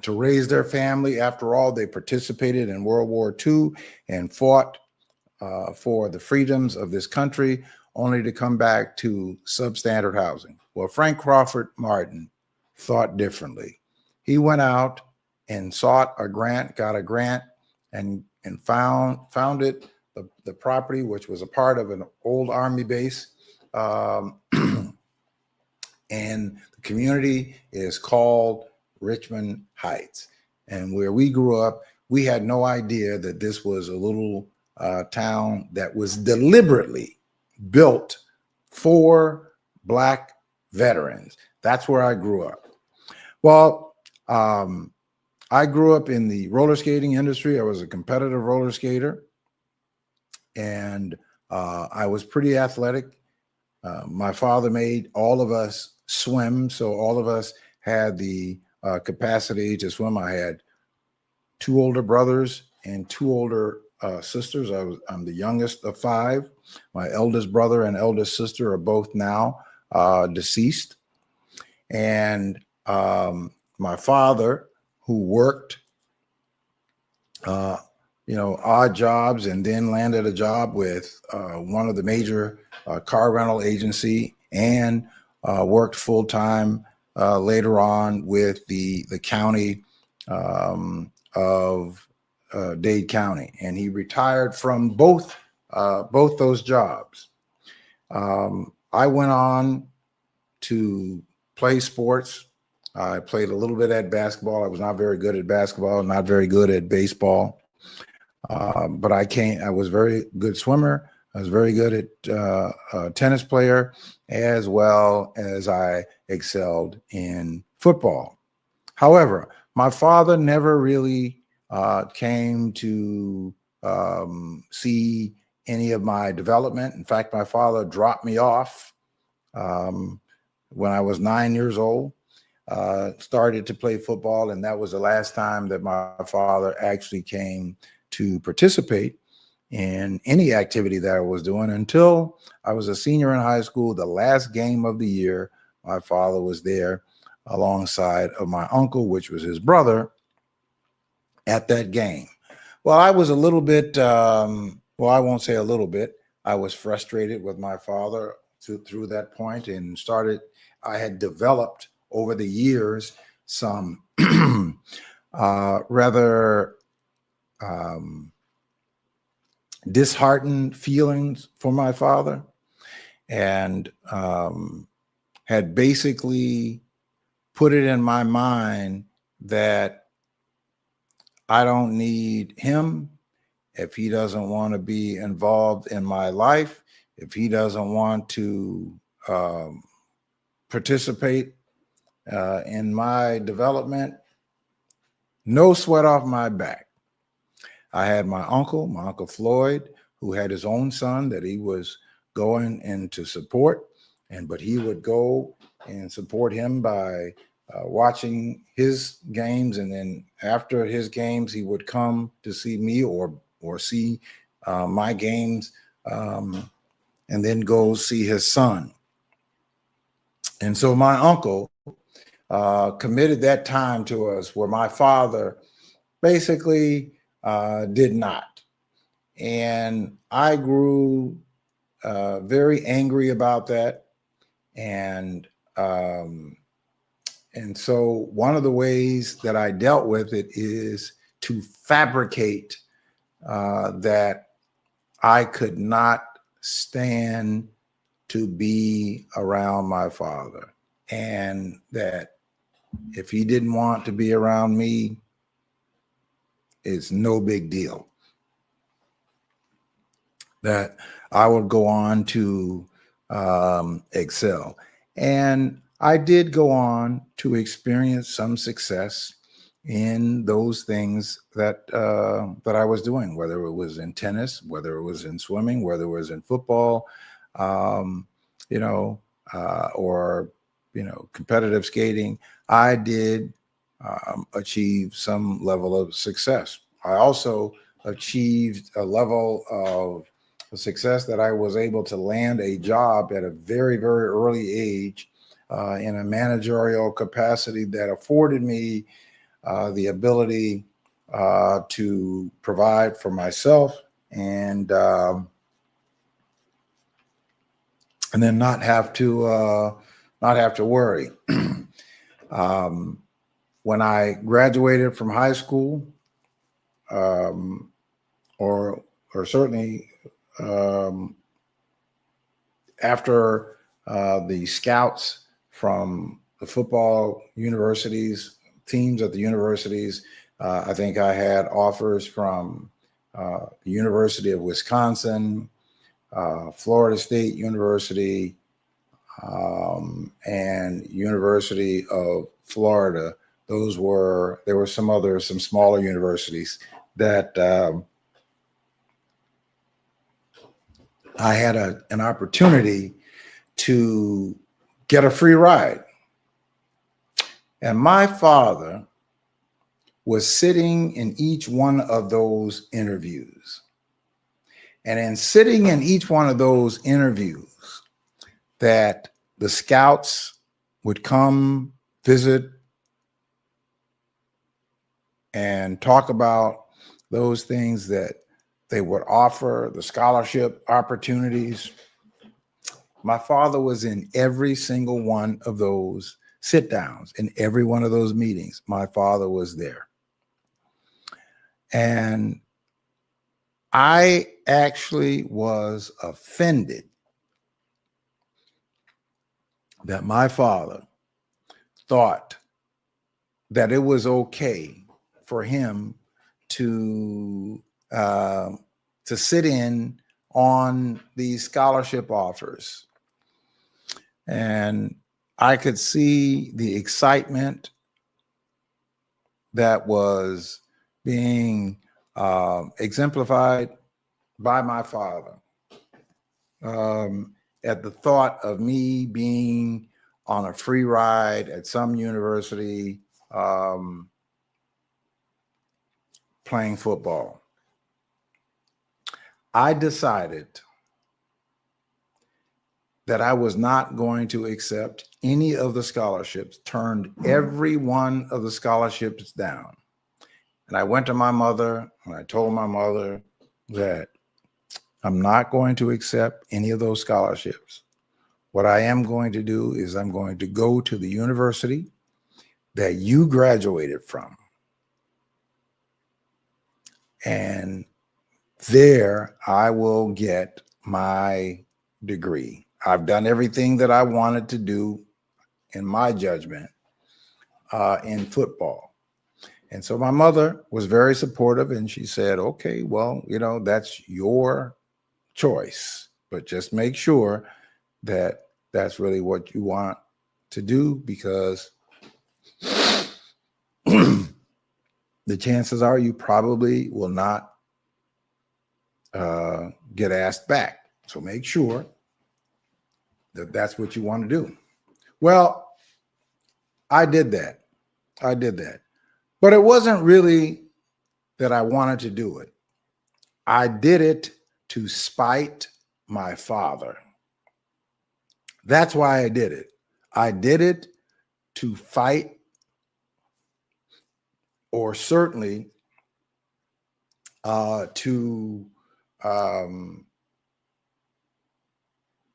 to raise their family. After all, they participated in World War II and fought for the freedoms of this country, only to come back to substandard housing. Well, Frank Crawford Martin thought differently. He went out and sought a grant, got a grant, and founded the property, which was a part of an old Army base. And the community is called Richmond Heights. And where we grew up, we had no idea that this was a little town that was deliberately built for Black veterans. That's where I grew up. Well, I grew up in the roller skating industry. I was a competitive roller skater, and I was pretty athletic. My father made all of us swim, so all of us had the capacity to swim. I had two older brothers and two older sisters. I'm the youngest of five. My eldest brother and eldest sister are both now deceased. And my father, who worked, odd jobs and then landed a job with one of the major car rental agency and worked full time later on with the county of Dade County, and he retired from both those jobs. I went on to play sports. I played a little bit at basketball. I was not very good at basketball, not very good at baseball, but I was very good swimmer. I was very good at a tennis player, as well as I excelled in football. However, my father never really came to see any of my development. In fact, my father dropped me off when I was 9 years old, started to play football, and that was the last time that my father actually came to participate in any activity that I was doing until I was a senior in high school. The last game of the year, my father was there alongside of my uncle, which was his brother, at that game. Well, I was a little bit, I won't say a little bit. I was frustrated with my father through that point, and I had developed over the years some rather disheartened feelings for my father, and had basically put it in my mind that I don't need him. If he doesn't want to be involved in my life, if he doesn't want to participate in my development, no sweat off my back. I had my Uncle Floyd, who had his own son that he was going in to support, but he would go and support him by watching his games, and then after his games, he would come to see me or see my games, and then go see his son. And so my uncle committed that time to us, where my father basically did not. And I grew very angry about that. And so one of the ways that I dealt with it is to fabricate that I could not stand to be around my father, and that if he didn't want to be around me, it's no big deal. That I would go on to excel. And I did go on to experience some success in those things that I was doing, whether it was in tennis, whether it was in swimming, whether it was in football, or competitive skating. I did achieve some level of success. I also achieved a level of success that I was able to land a job at a very, very early age in a managerial capacity that afforded me the ability to provide for myself and then not have to worry. When I graduated from high school, or certainly after the scouts from the football universities, teams at the universities, I think I had offers from the University of Wisconsin, Florida State University, and University of Florida. There were some smaller universities that I had an opportunity to get a free ride. And my father was sitting in each one of those interviews. And in sitting in each one of those interviews, that the scouts would come visit and talk about those things that they would offer, the scholarship opportunities. My father was in every single one of those sit downs, in every one of those meetings. My father was there. And I actually was offended that my father thought that it was okay for him to sit in on these scholarship offers. And I could see the excitement that was being exemplified by my father at the thought of me being on a free ride at some university playing football. I decided that I was not going to accept any of the scholarships, turned every one of the scholarships down. And I went to my mother and I told my mother that I'm not going to accept any of those scholarships. What I am going to do is I'm going to go to the university that you graduated from. And there I will get my degree. I've done everything that I wanted to do, in my judgment, in football. And so my mother was very supportive, and she said, okay, well, you know, that's your choice, but just make sure that that's really what you want to do, because the chances are you probably will not get asked back. So make sure that that's what you want to do. Well, I did that. I did that. But it wasn't really that I wanted to do it. I did it to spite my father. That's why I did it. I did it to fight, or certainly to,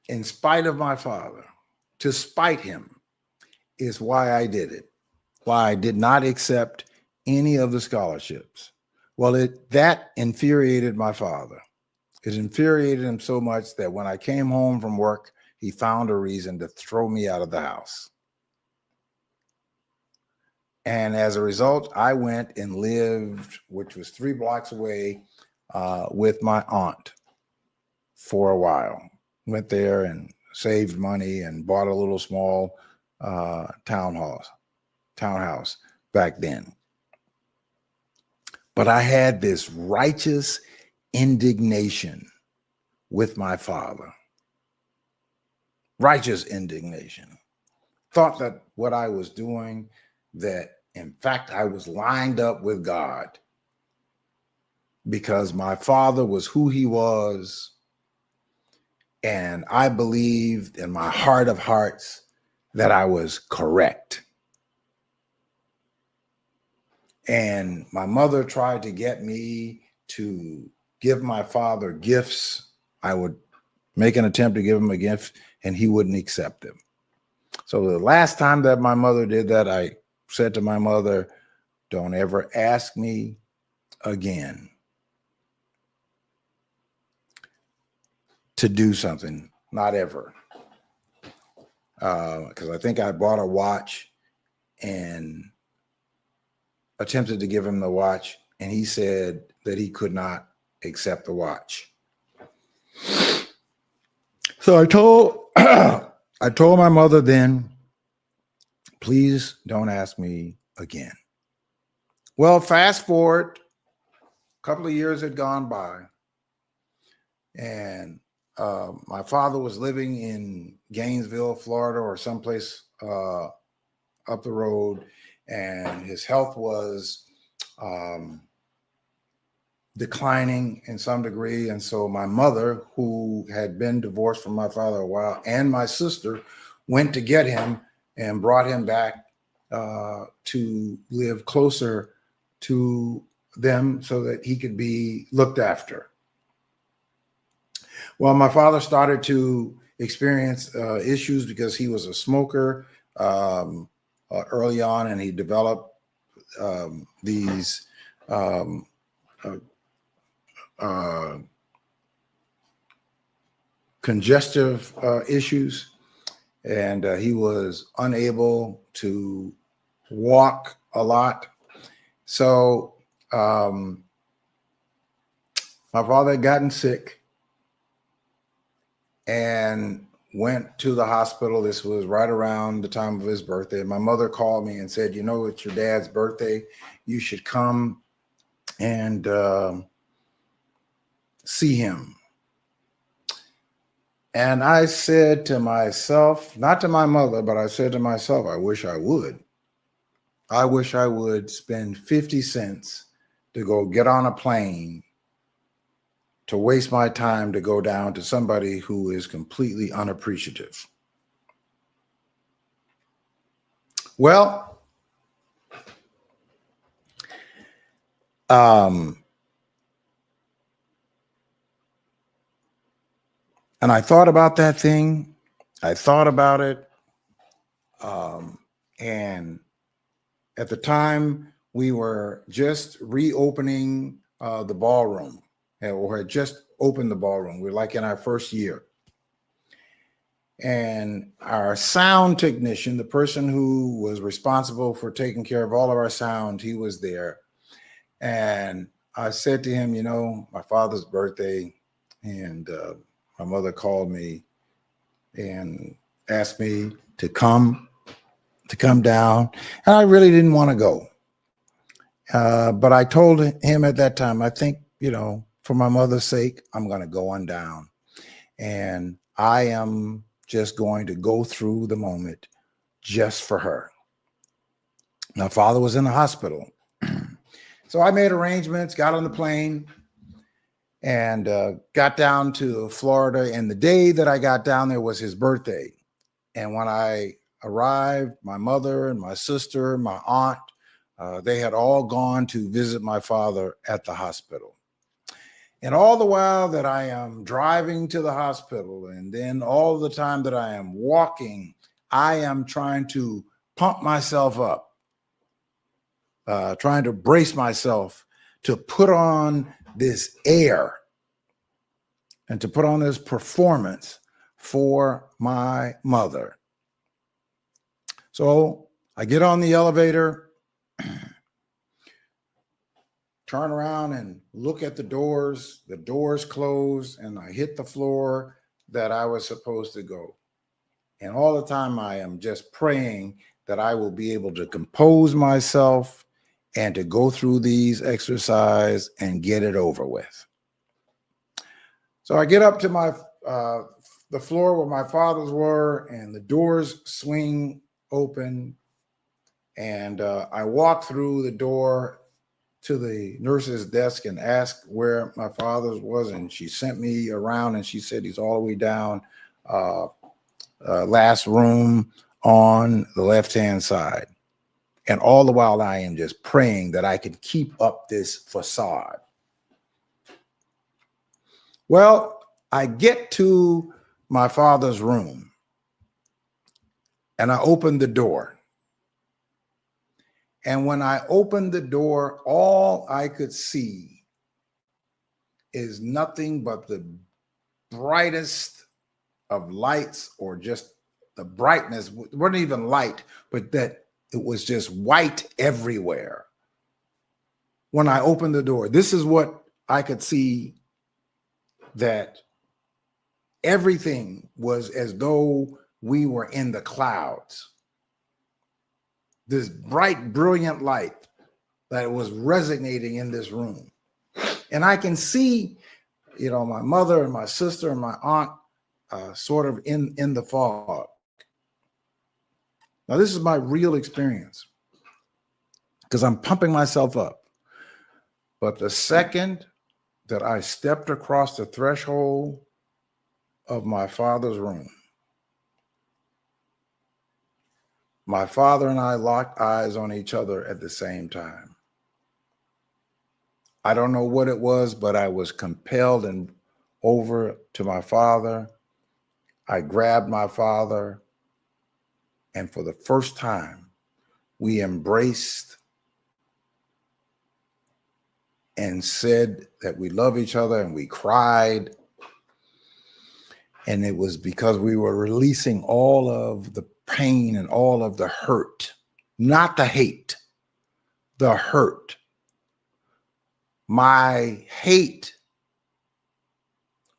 in spite of my father, to spite him is why I did it. Why I did not accept any of the scholarships. Well, that infuriated my father. It infuriated him so much that when I came home from work, he found a reason to throw me out of the house. And as a result, I went and lived, which was 3 blocks away, with my aunt for a while. Went there and saved money and bought a little small townhouse back then. But I had this righteous indignation with my father. Righteous indignation. Thought that what I was doing, that in fact I was lined up with God, because my father was who he was, and I believed in my heart of hearts that I was correct. And my mother tried to get me to give my father gifts. I would make an attempt to give him a gift, and he wouldn't accept them. So the last time that my mother did that, I said to my mother, don't ever ask me again to do something, not ever. Because I think I bought a watch and attempted to give him the watch, and he said that he could not accept the watch. So I told my mother then, please don't ask me again. Well, fast forward, a couple of years had gone by, and my father was living in Gainesville, Florida, or someplace up the road, and his health was declining in some degree. And so my mother, who had been divorced from my father a while, and my sister went to get him and brought him back to live closer to them so that he could be looked after. Well, my father started to experience issues because he was a smoker early on, and he developed these congestive issues, and he was unable to walk a lot. So my father had gotten sick and went to the hospital. This was right around the time of his birthday. My mother called me and said, you know, it's your dad's birthday. You should come and see him. And I said to myself, not to my mother, but I said to myself, I wish I would. I wish I would spend 50 cents to go get on a plane, to waste my time to go down to somebody who is completely unappreciative. Well, and I thought about that thing. I thought about it. And at the time, we were just reopening the ballroom, or had just opened the ballroom. We were like in our first year. And our sound technician, the person who was responsible for taking care of all of our sound, he was there. And I said to him, you know, my father's birthday, and my mother called me and asked me to come down, and I really didn't want to go. But I told him at that time, I think, you know, for my mother's sake, I'm going to go on down, and I am just going to go through the moment just for her. My father was in the hospital. So I made arrangements, got on the plane, and got down to Florida. And the day that I got down there was his birthday. And when I arrived, my mother and my sister, my aunt, they had all gone to visit my father at the hospital. And all the while that I am driving to the hospital, and then all the time that I am walking, I am trying to pump myself up, trying to brace myself to put on this air and to put on this performance for my mother. So I get on the elevator, turn around and look at the doors close, and I hit the floor that I was supposed to go. And all the time I am just praying that I will be able to compose myself and to go through these exercises and get it over with. So I get up to my the floor where my fathers were, and the doors swing open, and I walk through the door to the nurse's desk and ask where my father's was, and she sent me around, and she said he's all the way down last room on the left-hand side. And all the while I am just praying that I can keep up this facade. Well, I get to my father's room and I open the door. And when I opened the door, all I could see is nothing but the brightest of lights, or just the brightness. It wasn't even light, but that it was just white everywhere. When I opened the door, this is what I could see, that everything was as though we were in the clouds. This bright, brilliant light that was resonating in this room. And I can see, you know, my mother and my sister and my aunt sort of in the fog. Now, this is my real experience because I'm pumping myself up. But the second that I stepped across the threshold of my father's room, my father and I locked eyes on each other at the same time. I don't know what it was, but I was compelled and over to my father. I grabbed my father, and for the first time, we embraced and said that we love each other, and we cried. And it was because we were releasing all of the pain and all of the hurt, not the hate, the hurt. My hate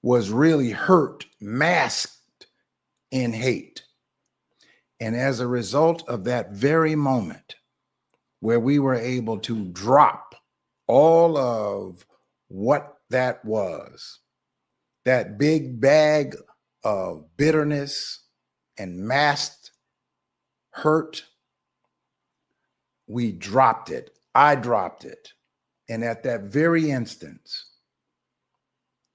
was really hurt, masked in hate. And as a result of that very moment where we were able to drop all of what that was, that big bag of bitterness and masked hurt, we dropped it. I dropped it. And at that very instance,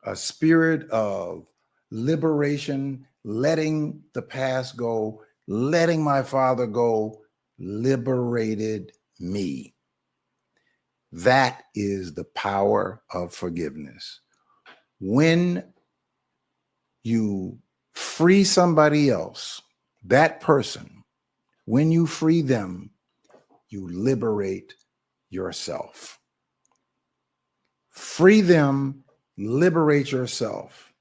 a spirit of liberation, letting the past go, letting my father go, liberated me. That is the power of forgiveness. When you free somebody else, that person, when you free them, you liberate yourself. Free them, liberate yourself,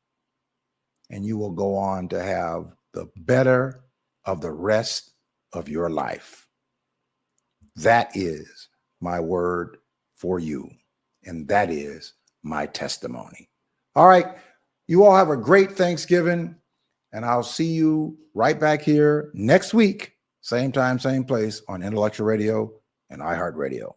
and you will go on to have the better of the rest of your life. That is my word for you. And that is my testimony. All right. You all have a great Thanksgiving. And I'll see you right back here next week, same time, same place on Intellectual Radio and iHeartRadio.